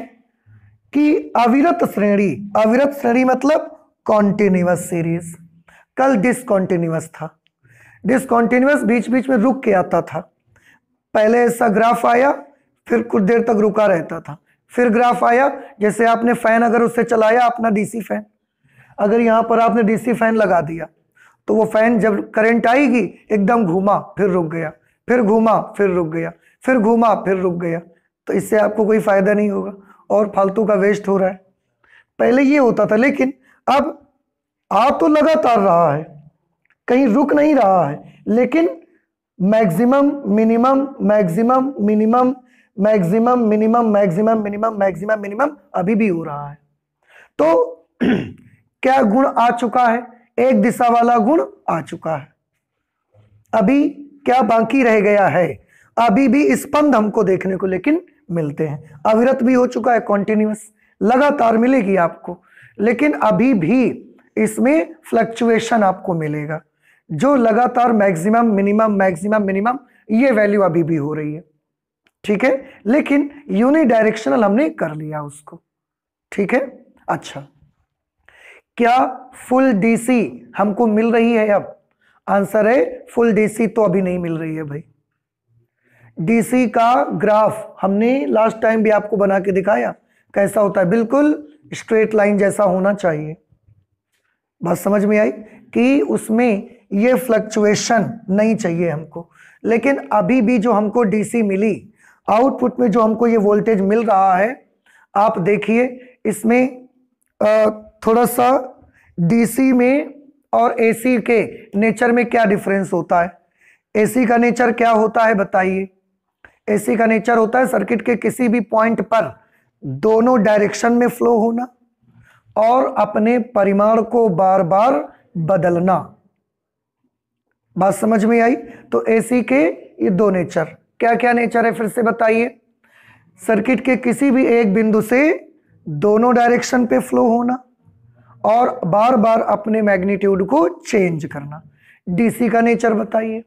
कि अविरत श्रेणी मतलब कॉन्टिन्यूअस सीरीज। कल डिसकॉन्टिन्यूअस था, डिसकॉन्टिन्यूअस बीच बीच में रुक के आता था। पहले ऐसा ग्राफ आया, फिर कुछ देर तक रुका रहता था, फिर ग्राफ आया। जैसे आपने फैन अगर उससे चलाया, अपना डीसी फैन, अगर यहां पर आपने डीसी फैन लगा दिया तो वो फैन जब करंट आएगी एकदम घूमा फिर रुक गया, फिर घूमा फिर रुक गया, फिर घूमा फिर रुक गया, तो इससे आपको कोई फायदा नहीं होगा और फालतू का वेस्ट हो रहा है। पहले ये होता था, लेकिन अब आ तो लगातार रहा है, कहीं रुक नहीं रहा है, लेकिन maximum minimum maximum minimum maximum minimum maximum minimum maximum minimum अभी भी हो रहा है। तो क्या गुण आ चुका है? एक दिशा वाला गुण आ चुका है। अभी क्या बाकी रह गया है? अभी भी स्पंद हमको देखने को लेकिन मिलते हैं। अविरत भी हो चुका है, कॉन्टिन्यूअस लगातार मिलेगी आपको, लेकिन अभी भी इसमें फ्लक्चुएशन आपको मिलेगा, जो लगातार मैक्सिमम मिनिमम मैक्सिमम मिनिमम ये वैल्यू अभी भी हो रही है। ठीक है, लेकिन यूनिडायरेक्शनल हमने कर लिया उसको। ठीक है, अच्छा क्या फुल डीसी हमको मिल रही है? अब आंसर है फुल डीसी तो अभी नहीं मिल रही है भाई। डीसी का ग्राफ हमने लास्ट टाइम भी आपको बना के दिखाया, कैसा होता है, बिल्कुल स्ट्रेट लाइन जैसा होना चाहिए। बात समझ में आई कि उसमें ये फ्लक्चुएशन नहीं चाहिए हमको। लेकिन अभी भी जो हमको डीसी मिली, आउटपुट में जो हमको ये वोल्टेज मिल रहा है, आप देखिए इसमें थोड़ा सा डीसी में और एसी के नेचर में क्या डिफरेंस होता है। एसी का नेचर क्या होता है बताइए? एसी का नेचर होता है सर्किट के किसी भी पॉइंट पर दोनों डायरेक्शन में फ्लो होना और अपने परिमाण को बार बार बदलना। बात समझ में आई? तो एसी के ये दो नेचर, क्या क्या नेचर है फिर से बताइए? सर्किट के किसी भी एक बिंदु से दोनों डायरेक्शन पे फ्लो होना और बार बार अपने मैग्नीट्यूड को चेंज करना। डीसी का नेचर बताइए?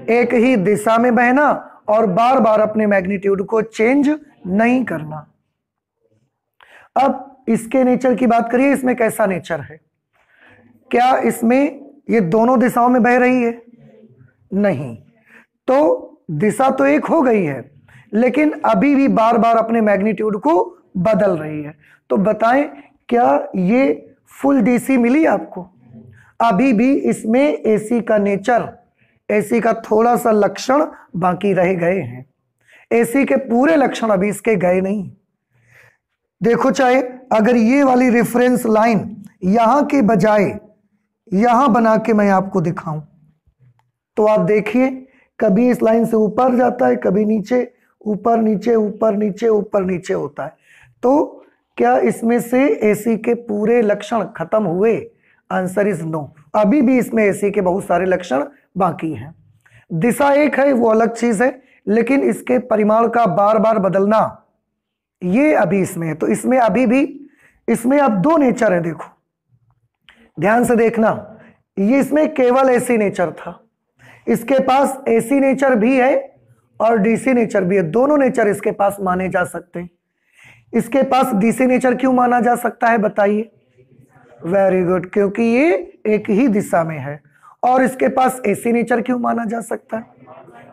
एक ही दिशा में बहना और बार बार अपने मैग्नीट्यूड को चेंज नहीं करना। अब इसके नेचर की बात करिए, इसमें कैसा नेचर है? क्या इसमें ये दोनों दिशाओं में बह रही है? नहीं, तो दिशा तो एक हो गई है, लेकिन अभी भी बार बार अपने मैग्नीट्यूड को बदल रही है। तो बताएं क्या ये फुल डीसी मिली आपको? अभी भी इसमें एसी का नेचर, एसी का थोड़ा सा लक्षण बाकी रह गए हैं। एसी के पूरे लक्षण अभी इसके गए नहीं। देखो, चाहे अगर ये वाली रेफरेंस लाइन यहां के बजाय यहां बना के मैं आपको दिखाऊं तो आप देखिए, कभी इस लाइन से ऊपर जाता है, कभी नीचे, ऊपर नीचे ऊपर नीचे ऊपर नीचे होता है। तो क्या इसमें से एसी के पूरे लक्षण खत्म हुए? Answer is no. अभी भी इसमें एसी के बहुत सारे लक्षण बाकी हैं। दिशा एक है वो अलग चीज है, लेकिन इसके परिमाण का बार बार बदलना ये अभी इसमें है। तो इसमें अभी भी इसमें अब दो नेचर है। देखो ध्यान से देखना, ये इसमें केवल एसी नेचर था, इसके पास एसी नेचर भी है और डीसी नेचर भी है। दोनों नेचर इसके पास माने जा सकते हैं। इसके पास डीसी नेचर क्यों माना जा सकता है बताइए? वेरी गुड, क्योंकि ये एक ही दिशा में है। और इसके पास एसी नेचर क्यों माना जा सकता है?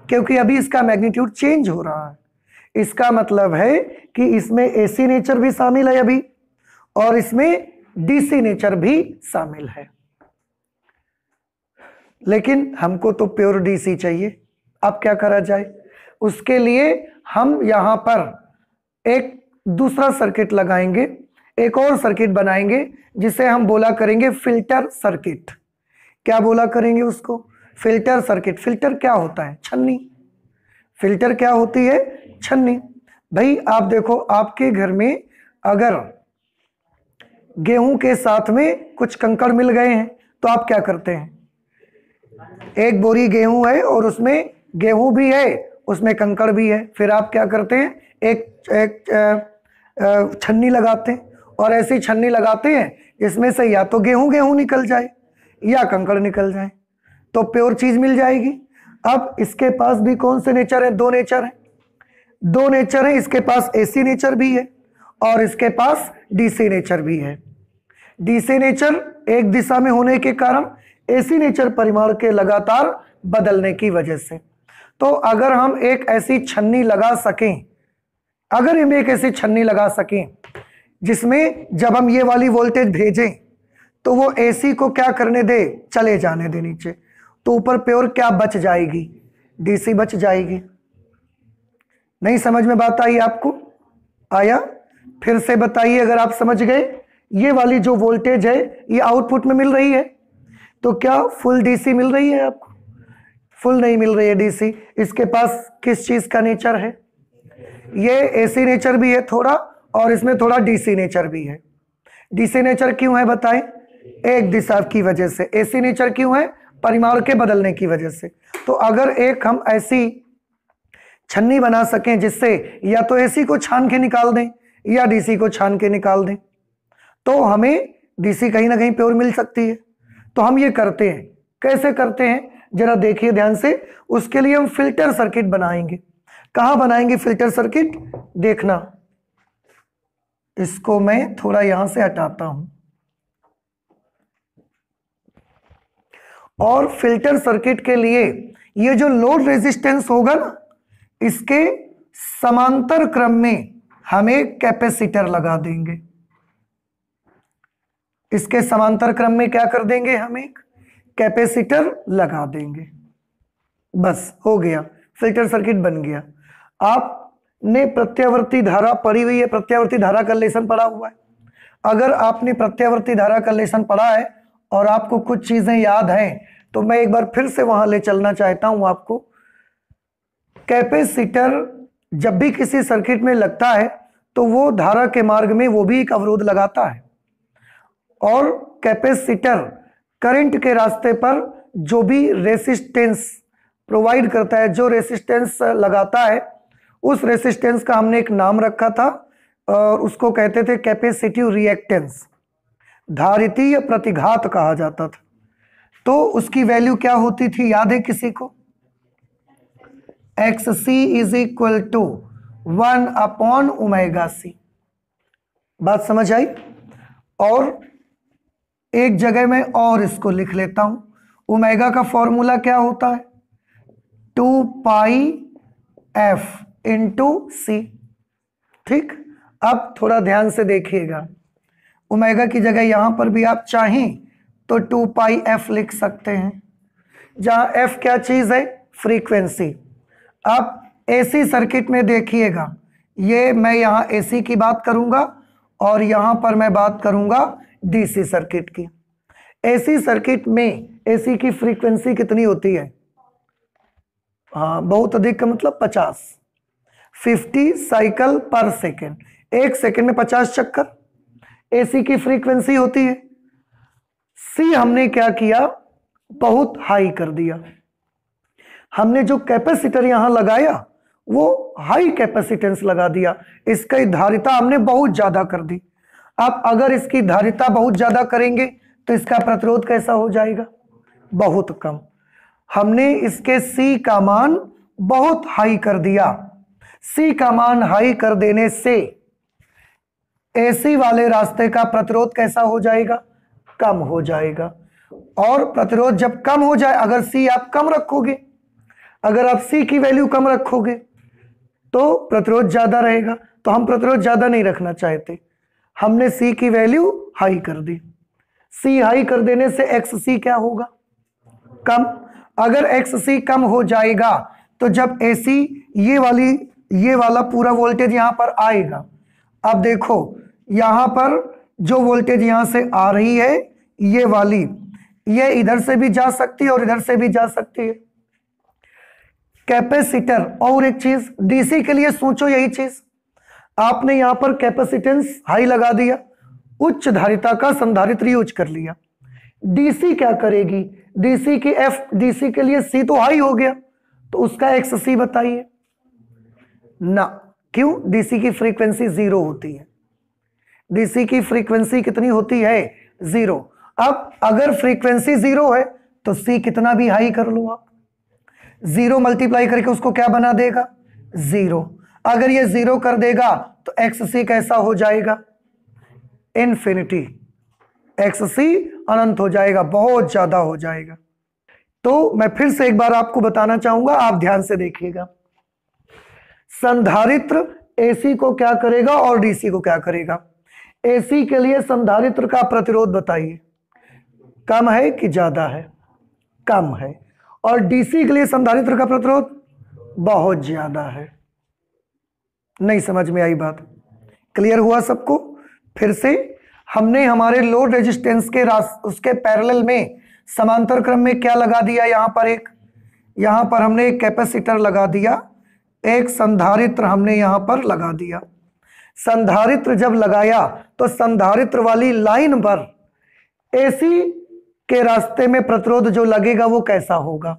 क्योंकि अभी इसका मैग्नीट्यूड चेंज हो रहा है। इसका मतलब है कि इसमें एसी नेचर भी शामिल है अभी, और इसमें डीसी नेचर भी शामिल है। लेकिन हमको तो प्योर डीसी चाहिए। अब क्या करा जाए? उसके लिए हम यहां पर एक दूसरा सर्किट लगाएंगे, एक और सर्किट बनाएंगे जिसे हम बोला करेंगे फिल्टर सर्किट। क्या बोला करेंगे उसको? Filter circuit. फिल्टर क्या होता है? छन्नी। फिल्टर क्या होती है? छन्नी। भाई आप देखो, आपके घर में अगर गेहूं के साथ में कुछ कंकड़ मिल गए हैं तो आप क्या करते हैं? एक बोरी गेहूं है और उसमें गेहूं भी है, उसमें कंकड़ भी है, फिर आप क्या करते हैं? एक छन्नी लगाते हैं, और ऐसी छन्नी लगाते हैं जिसमें से या तो गेहूं निकल जाए या कंकड़ निकल जाए, तो प्योर चीज मिल जाएगी। अब इसके पास भी कौन से नेचर है? दो नेचर है। दो नेचर है, इसके पास एसी नेचर भी है और इसके पास डीसी नेचर भी है। डीसी नेचर एक दिशा में होने के कारण एसी नेचर परिमाण के लगातार बदलने की वजह से। तो अगर हम एक ऐसी छन्नी लगा सकें, अगर हम एक ऐसी छन्नी लगा सकें जिसमें जब हम ये वाली वोल्टेज भेजें तो वो एसी को क्या करने दे? चले जाने दे नीचे, तो ऊपर प्योर क्या बच जाएगी? डीसी बच जाएगी। नहीं समझ में बात आई आपको? आया? फिर से बताइए अगर आप समझ गए। ये वाली जो वोल्टेज है ये आउटपुट में मिल रही है, तो क्या फुल डीसी मिल रही है आपको? फुल नहीं मिल रही है डीसी। इसके पास किस चीज का नेचर है? ये एसी नेचर भी है थोड़ा, और इसमें थोड़ा डीसी नेचर भी है। डीसी नेचर क्यों है बताएं? एक दिशा की वजह से। एसी नेचर क्यों है? परिमाण के बदलने की वजह से। तो अगर एक हम ऐसी छन्नी बना सकें जिससे या तो एसी को छान के निकाल दें या डीसी को छान के निकाल दें, तो हमें डीसी कहीं ना कहीं प्योर मिल सकती है। तो हम ये करते हैं। कैसे करते हैं जरा देखिए ध्यान से। उसके लिए हम फिल्टर सर्किट बनाएंगे। कहां बनाएंगे फिल्टर सर्किट? देखना, इसको मैं थोड़ा यहां से हटाता हूं। और फिल्टर सर्किट के लिए ये जो लोड रेजिस्टेंस होगा ना, इसके समांतर क्रम में हम एक कैपेसिटर लगा देंगे। इसके समांतर क्रम में क्या कर देंगे? हम एक कैपेसिटर लगा देंगे। बस हो गया, फिल्टर सर्किट बन गया। आपने प्रत्यावर्ती धारा पढ़ी हुई है, प्रत्यावर्ती धारा का लेसन पढ़ा हुआ है। अगर आपने प्रत्यावर्ती धारा का लेसन पढ़ा है और आपको कुछ चीजें याद हैं, तो मैं एक बार फिर से वहां ले चलना चाहता हूं आपको। कैपेसिटर जब भी किसी सर्किट में लगता है तो वो धारा के मार्ग में वो भी एक अवरोध लगाता है, और कैपेसिटर करंट के रास्ते पर जो भी रेसिस्टेंस प्रोवाइड करता है, जो रेसिस्टेंस लगाता है, उस रेसिस्टेंस का हमने एक नाम रखा था और उसको कहते थे कैपेसिटिव रिएक्टेंस। धारितीय प्रतिघात कहा जाता था। तो उसकी वैल्यू क्या होती थी? याद है किसी को? XC is equal to 1/ωc। बात समझ आई? और एक जगह में और इसको लिख लेता हूं। ओमेगा का फॉर्मूला क्या होता है? 2πf इंटू सी। ठीक, अब थोड़ा ध्यान से देखिएगा। ओमेगा की जगह यहां पर भी आप चाहें तो 2πf लिख सकते हैं, जहां f क्या चीज है? फ्रीक्वेंसी। अब एसी सर्किट में देखिएगा, ये मैं यहां एसी की बात करूंगा और यहां पर मैं बात करूंगा डीसी सर्किट की। एसी सर्किट में एसी की फ्रीक्वेंसी कितनी होती है? हाँ, बहुत अधिक का मतलब 50 साइकिल पर सेकेंड। एक सेकेंड में 50 चक्कर एसी की फ्रीक्वेंसी होती है। सी हमने क्या किया? बहुत हाई कर दिया। हमने जो कैपेसिटर यहां लगाया वो हाई कैपेसिटेंस लगा दिया। इसकी धारिता हमने बहुत ज्यादा कर दी। अब अगर इसकी धारिता बहुत ज्यादा करेंगे तो इसका प्रतिरोध कैसा हो जाएगा? बहुत कम। हमने इसके सी का मान बहुत हाई कर दिया। सी का मान हाई कर देने से एसी वाले रास्ते का प्रतिरोध कैसा हो जाएगा? कम हो जाएगा। और प्रतिरोध जब कम हो जाए, अगर सी आप कम रखोगे, अगर आप सी की वैल्यू कम रखोगे तो प्रतिरोध ज्यादा रहेगा। तो हम प्रतिरोध ज्यादा नहीं रखना चाहते, हमने सी की वैल्यू हाई कर दी। सी हाई कर देने से एक्स सी क्या होगा? कम। अगर XC कम हो जाएगा तो जब AC ये वाला पूरा वोल्टेज यहां पर आएगा। अब देखो यहां पर जो वोल्टेज यहां से आ रही है ये वाली, ये इधर से भी जा सकती है और इधर से भी जा सकती है। कैपेसिटर, और एक चीज DC के लिए सोचो यही चीज, आपने यहां पर कैपेसिटेंस हाई लगा दिया, उच्च धारिता का संधारित्र यूज कर लिया। DC क्या करेगी, DC के लिए C तो हाई हो गया, तो उसका XC बताइए ना। क्यों? DC की फ्रीक्वेंसी 0 होती है। DC की फ्रीक्वेंसी कितनी होती है? 0। अब अगर फ्रीक्वेंसी 0 है तो C कितना भी हाई कर लो आप, 0 मल्टीप्लाई करके उसको क्या बना देगा? 0। अगर ये 0 कर देगा तो XC कैसा हो जाएगा? इन्फिनिटी। XC अनंत हो जाएगा, बहुत ज्यादा हो जाएगा। तो मैं फिर से एक बार आपको बताना चाहूंगा, आप ध्यान से देखिएगा। संधारित्र AC को क्या करेगा और DC को क्या करेगा? AC के लिए संधारित्र का प्रतिरोध बताइए, कम है कि ज्यादा है? कम है। और DC के लिए संधारित्र का प्रतिरोध बहुत ज्यादा है। नहीं समझ में आई बात? क्लियर हुआ सबको? फिर से हमने हमारे लोड रेजिस्टेंस के उसके पैरेलल में समांतर क्रम में क्या लगा दिया? यहां पर हमने एक कैपेसिटर लगा दिया, एक संधारित्र हमने यहां पर लगा दिया। संधारित्र जब लगाया तो संधारित्र वाली लाइन पर AC के रास्ते में प्रतिरोध जो लगेगा वो कैसा होगा?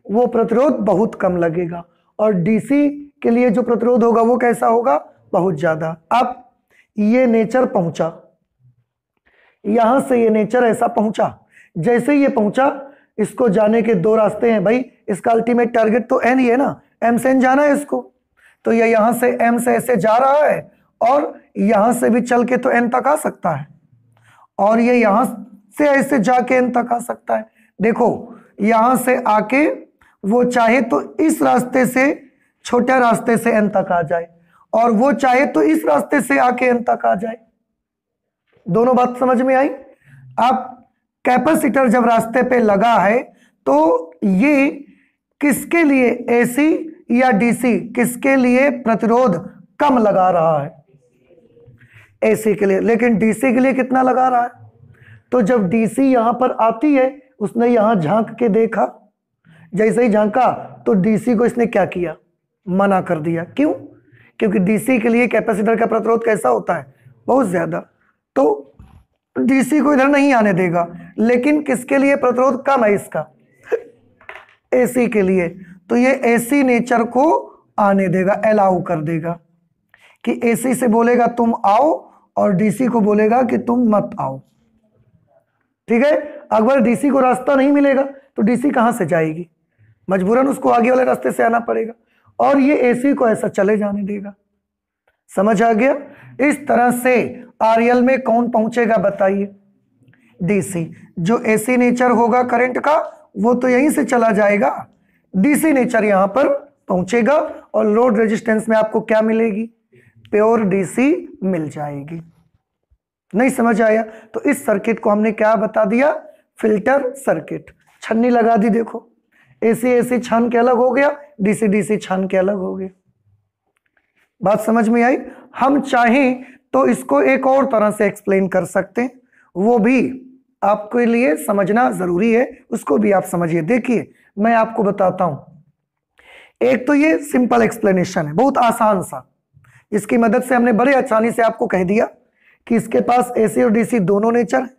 वो प्रतिरोध बहुत कम लगेगा। और DC के लिए जो प्रतिरोध होगा वो कैसा होगा? बहुत ज्यादा। अब ये नेचर पहुंचा, यहां से ये नेचर ऐसा पहुंचा, जैसे ये पहुंचा, इसको जाने के 2 रास्ते हैं भाई, इसका अल्टीमेट टारगेट तो N ही है ना, M से N जाना है इसको। तो ये यहां से M से ऐसे जा रहा है और यहां से भी चल के तो N तक आ सकता है, और ये यहां से ऐसे जाके N तक आ सकता है। देखो यहां से आके वो चाहे तो इस रास्ते से, छोटे रास्ते से N तक आ जाए, और वो चाहे तो इस रास्ते से आके N तक आ जाए। दोनों बात समझ में आई? अब कैपेसिटर जब रास्ते पे लगा है तो ये किसके लिए, AC या DC, किसके लिए प्रतिरोध कम लगा रहा है? AC के लिए। लेकिन DC के लिए कितना लगा रहा है? तो जब DC यहां पर आती है, उसने यहां झांक के देखा, जैसे ही झांका तो DC को इसने क्या किया? मना कर दिया। क्यों? क्योंकि DC के लिए कैपेसिटर का प्रतिरोध कैसा होता है? बहुत ज्यादा। तो DC को इधर नहीं आने देगा। लेकिन किसके लिए प्रतिरोध कम है इसका? AC के लिए। तो ये AC नेचर को आने देगा, अलाउ कर देगा, कि AC से बोलेगा तुम आओ और DC को बोलेगा कि तुम मत आओ। ठीक है? अगर DC को रास्ता नहीं मिलेगा तो DC कहां से जाएगी? मजबूरन उसको आगे वाले रास्ते से आना पड़ेगा, और ये AC को ऐसा चले जाने देगा। समझ आ गया? इस तरह से RL में कौन पहुंचेगा बताइए? DC। जो AC नेचर होगा करंट का वो तो यहीं से चला जाएगा, DC नेचर यहां पर पहुंचेगा, और लोड रेजिस्टेंस में आपको क्या मिलेगी? प्योर DC मिल जाएगी। नहीं समझ आया? तो इस सर्किट को हमने क्या बता दिया? Filter circuit. छन्नी लगा दी, देखो AC छान के अलग हो गया, DC छान के अलग हो गया। बात समझ में आई? हम चाहें तो इसको एक और तरह से एक्सप्लेन कर सकते हैं, वो भी आपके लिए समझना जरूरी है, उसको भी आप समझिए। देखिए मैं आपको बताता हूं। एक तो ये सिंपल एक्सप्लेनेशन है, बहुत आसान सा, इसकी मदद से हमने बड़े आसानी से आपको कह दिया कि इसके पास AC और DC दोनों नेचर है।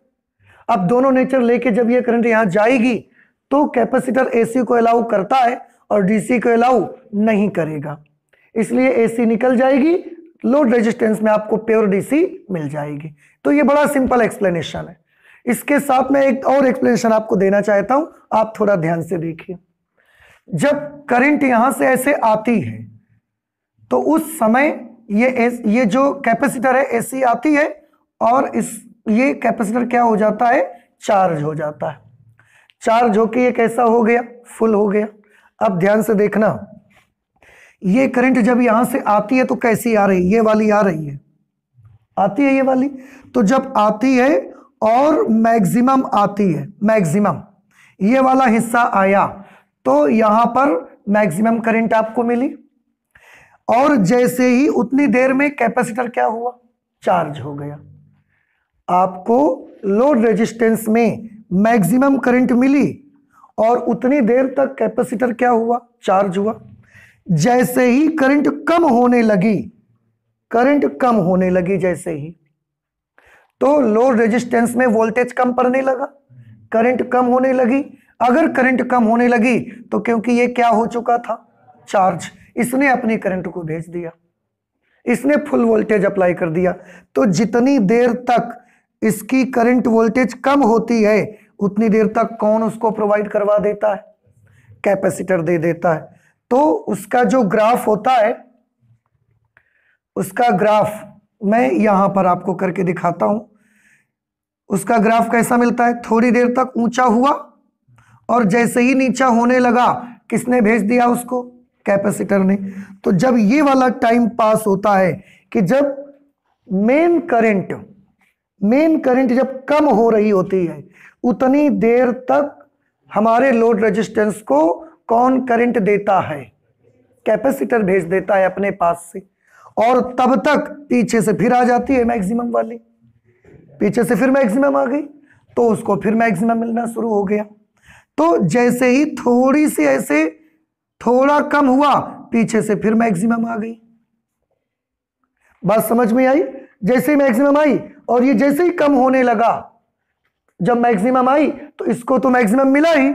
अब दोनों नेचर लेके जब ये करंट यहां जाएगी तो कैपेसिटर AC को अलाउ करता है और DC को अलाउ नहीं करेगा, इसलिए AC निकल जाएगी, लोड रेजिस्टेंस में आपको प्योर DC मिल जाएगी। तो ये बड़ा सिंपल एक्सप्लेनेशन है। इसके साथ मैं एक और एक्सप्लेनेशन आपको देना चाहता हूं, आप थोड़ा ध्यान से देखिए। जब करंट यहां से ऐसे आती है तो उस समय ये जो कैपेसिटर है AC आती है, और ये कैपेसिटर क्या हो जाता है? चार्ज हो जाता है। चार्ज होके ये कैसा हो गया? फुल हो गया। अब ध्यान से देखना, ये करंट जब यहां से आती है तो कैसी आ रही? ये वाली आ रही है, आती है ये वाली। तो जब आती है और मैक्सिमम आती है, मैक्सिमम ये वाला हिस्सा आया तो यहां पर मैक्सिमम करंट आपको मिली, और जैसे ही उतनी देर में कैपेसिटर क्या हुआ, चार्ज हो गया। आपको लोड रेजिस्टेंस में मैक्सिमम करंट मिली और उतनी देर तक कैपेसिटर क्या हुआ, चार्ज हुआ। जैसे ही करंट कम होने लगी, करंट कम होने लगी जैसे ही, तो लोड रेजिस्टेंस में वोल्टेज कम पड़ने लगा, करंट कम होने लगी। अगर करंट कम होने लगी तो क्योंकि ये क्या हो चुका था, चार्ज, इसने अपनी करंट को भेज दिया, इसने फुल वोल्टेज अप्लाई कर दिया। तो जितनी देर तक इसकी करंट वोल्टेज कम होती है उतनी देर तक कौन उसको प्रोवाइड करवा देता है, कैपेसिटर दे देता है। तो उसका जो ग्राफ होता है, उसका ग्राफ मैं यहां पर आपको करके दिखाता हूं। उसका ग्राफ कैसा मिलता है, थोड़ी देर तक ऊंचा हुआ और जैसे ही नीचा होने लगा किसने भेज दिया उसको, कैपेसिटर ने। तो जब ये वाला टाइम पास होता है कि जब मेन करंट जब कम हो रही होती है, उतनी देर तक हमारे लोड रेजिस्टेंस को कौन करंट देता है, कैपेसिटर भेज देता है अपने पास से। और तब तक पीछे से फिर आ जाती है मैक्सिमम वाली, पीछे से फिर मैक्सिमम आ गई तो उसको फिर मैक्सिमम मिलना शुरू हो गया। तो जैसे ही थोड़ी सी ऐसे थोड़ा कम हुआ, पीछे से फिर मैक्सिमम आ गई। बात समझ में आई? जैसे ही मैक्सिमम आई और ये जैसे ही कम होने लगा, जब मैक्सिमम आई तो इसको तो मैक्सिमम मिला ही,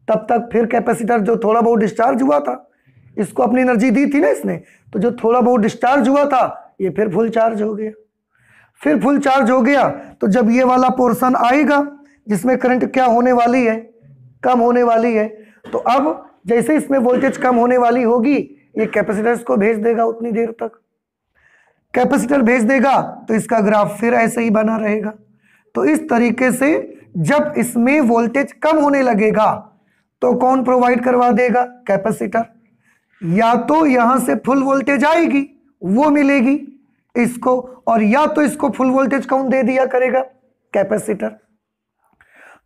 तब तक फिर कैपेसिटर जो थोड़ा बहुत डिस्चार्ज हुआ था, इसको अपनी एनर्जी दी थी ना इसने, तो जो थोड़ा बहुत डिस्चार्ज हुआ था ये फिर फुल चार्ज हो गया। फिर फुल चार्ज हो गया तो जब ये वाला पोर्शन आएगा जिसमें करंट क्या होने वाली है, कम होने वाली है, तो अब जैसे इसमें वोल्टेज कम होने वाली होगी ये कैपेसिटर को भेज देगा उतनी देर तक, कैपेसिटर भेज देगा तो इसका ग्राफ फिर ऐसे ही बना रहेगा। तो इस तरीके से जब इसमें वोल्टेज कम होने लगेगा तो कौन प्रोवाइड करवा देगा, कैपेसिटर। या तो यहां से फुल वोल्टेज आएगी वो मिलेगी इसको, और या तो इसको फुल वोल्टेज कौन दे दिया करेगा, कैपेसिटर।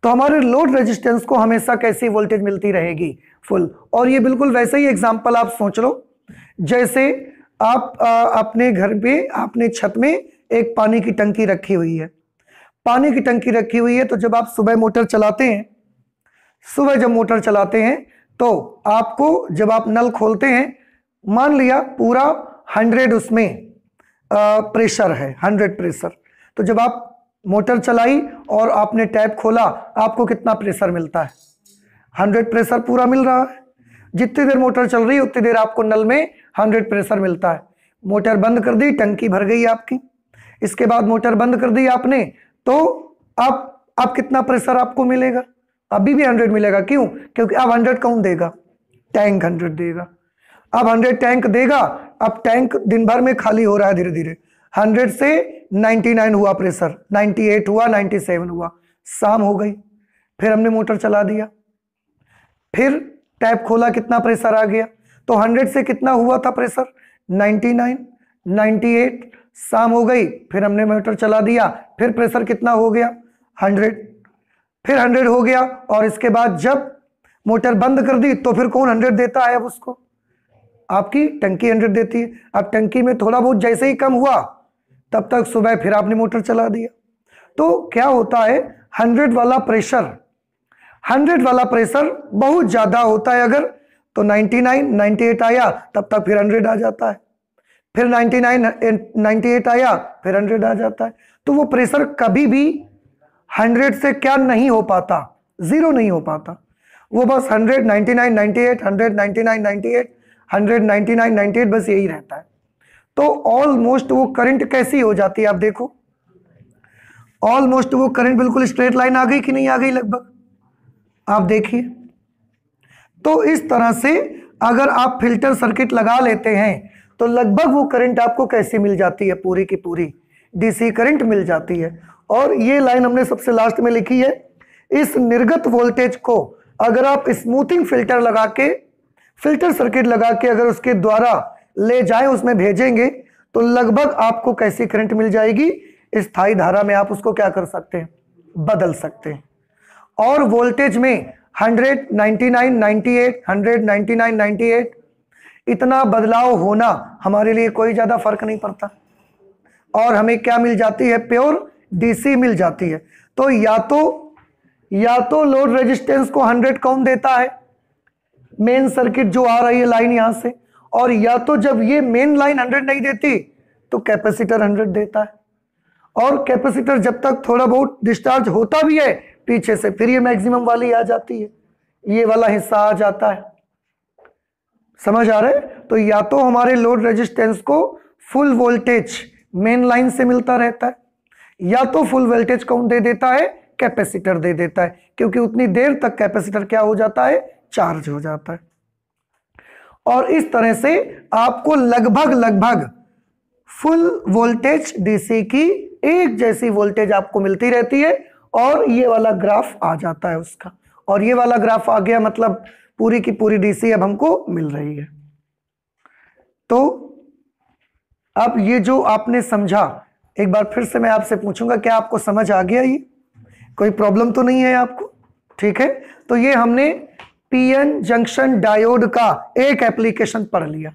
तो हमारे लोड रेजिस्टेंस को हमेशा कैसी वोल्टेज मिलती रहेगी, फुल। और ये बिल्कुल वैसे ही एग्जांपल आप सोच लो, जैसे आप अपने घर पे आपने छत में एक पानी की टंकी रखी हुई है, पानी की टंकी रखी हुई है। तो जब आप सुबह मोटर चलाते हैं, सुबह जब मोटर चलाते हैं तो आपको जब आप नल खोलते हैं, मान लिया पूरा 100 उसमें प्रेशर है, 100 प्रेशर। तो जब आप मोटर चलाई और आपने टैप खोला, आपको कितना प्रेशर मिलता है, 100 प्रेशर पूरा मिल रहा है। जितनी देर मोटर चल रही है उतनी देर आपको नल में 100 प्रेशर मिलता है। मोटर बंद कर दी, टंकी भर गई आपकी। इसके बाद मोटर बंद कर दी आपने, तो अब कितना प्रेशर आपको मिलेगा, अभी भी 100 मिलेगा। क्यों? क्योंकि अब 100 कौन देगा, टैंक 100 देगा। अब 100 टैंक देगा। अब टैंक दिन भर में खाली हो रहा है धीरे धीरे, 100 से 99 हुआ प्रेशर, 98 हुआ, 97 हुआ, शाम हो गई। फिर हमने मोटर चला दिया, फिर टैप खोला, कितना प्रेशर आ गया। तो 100 से कितना हुआ था प्रेशर, 99, 98, शाम हो गई, फिर हमने मोटर चला दिया, फिर प्रेशर कितना हो गया, 100, फिर 100 हो गया। और इसके बाद जब मोटर बंद कर दी तो फिर कौन 100 देता है, अब उसको आपकी टंकी 100 देती है। अब टंकी में थोड़ा बहुत जैसे ही कम हुआ, तब तक सुबह फिर आपने मोटर चला दिया। तो क्या होता है, 100 वाला प्रेशर, 100 वाला प्रेशर बहुत ज्यादा होता है अगर, तो 99, 98 आया तब तक फिर 100 आ जाता है, फिर 99, 98 आया, फिर 100 आ जाता है। तो वो प्रेशर कभी भी 100 से क्या नहीं हो पाता, जीरो नहीं हो पाता। वो बस 100, 99, 98, 100, 99, 98, 100, 99, 98, बस यही रहता है। तो ऑलमोस्ट वो करंट कैसी हो जाती है, आप देखो, ऑलमोस्ट वो करंट बिल्कुल स्ट्रेट लाइन आ गई कि नहीं आ गई, लगभग आप देखिए। तो इस तरह से अगर आप फिल्टर सर्किट लगा लेते हैं तो लगभग वो करंट आपको कैसी मिल जाती है, पूरी की पूरी डीसी करंट मिल जाती है। और ये लाइन हमने सबसे लास्ट में लिखी है, इस निर्गत वोल्टेज को अगर आप स्मूथिंग फिल्टर लगा के, फिल्टर सर्किट लगा के अगर उसके द्वारा ले जाएं, उसमें भेजेंगे, तो लगभग आपको कैसी करंट मिल जाएगी, स्थायी धारा में आप उसको क्या कर सकते हैं, बदल सकते हैं। और वोल्टेज में 100, 99, 98, 100, 99, 98, इतना बदलाव होना हमारे लिए कोई ज़्यादा फर्क नहीं पड़ता और हमें क्या मिल जाती है, प्योर डीसी मिल जाती है। तो या तो लोड रेजिस्टेंस को 100 कौन देता है, मेन सर्किट जो आ रही है लाइन यहां से, और या तो जब ये मेन लाइन 100 नहीं देती तो कैपेसिटर 100 देता है। और कैपेसिटर जब तक थोड़ा बहुत डिस्चार्ज होता भी है पीछे से, फिर ये मैक्सिमम वाली आ जाती है, ये वाला हिस्सा आ जाता है। समझ आ रहा है? तो या तो हमारे लोड रेजिस्टेंस को फुल वोल्टेज मेन लाइन से मिलता रहता है, या तो फुल वोल्टेज कौन दे देता है, कैपेसिटर दे देता है, क्योंकि उतनी देर तक कैपेसिटर क्या हो जाता है, चार्ज हो जाता है। और इस तरह से आपको लगभग फुल वोल्टेज डीसी की एक जैसी वोल्टेज आपको मिलती रहती है, और ये वाला ग्राफ आ जाता है उसका, और ये वाला ग्राफ आ गया, मतलब पूरी की पूरी डीसी अब हमको मिल रही है। तो अब ये जो आपने समझा, एक बार फिर से मैं आपसे पूछूंगा, क्या आपको समझ आ गया? ये कोई प्रॉब्लम तो नहीं है आपको? ठीक है, तो ये हमने पीएन जंक्शन डायोड का एक एप्लीकेशन पढ़ लिया।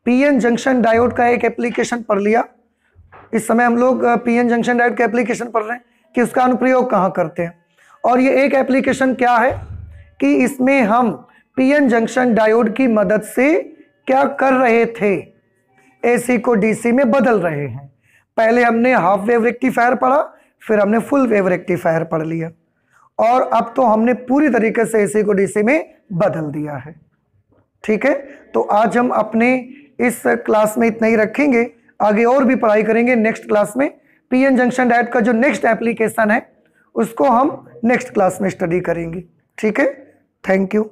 पीएन जंक्शन डायोड का एक एप्लीकेशन पढ़ लिया। इस समय हम लोग पीएन जंक्शन डायोड का एप्लीकेशन पढ़ रहे हैं कि उसका अनुप्रयोग कहाँ करते हैं। और ये एक एप्लीकेशन क्या है कि इसमें हम पीएन जंक्शन डायोड की मदद से क्या कर रहे थे, एसी को डीसी में बदल रहे हैं। पहले हमने हाफ वेव रेक्टिफायर पढ़ा, फिर हमने फुल वेव रेक्टिफायर पढ़ लिया, और अब तो हमने पूरी तरीके से एसी को डीसी में बदल दिया है। ठीक है, तो आज हम अपने इस क्लास में इतना ही रखेंगे, आगे और भी पढ़ाई करेंगे नेक्स्ट क्लास में। पीएन जंक्शन डायोड का जो नेक्स्ट एप्लीकेशन है उसको हम नेक्स्ट क्लास में स्टडी करेंगे। ठीक है, थैंक यू।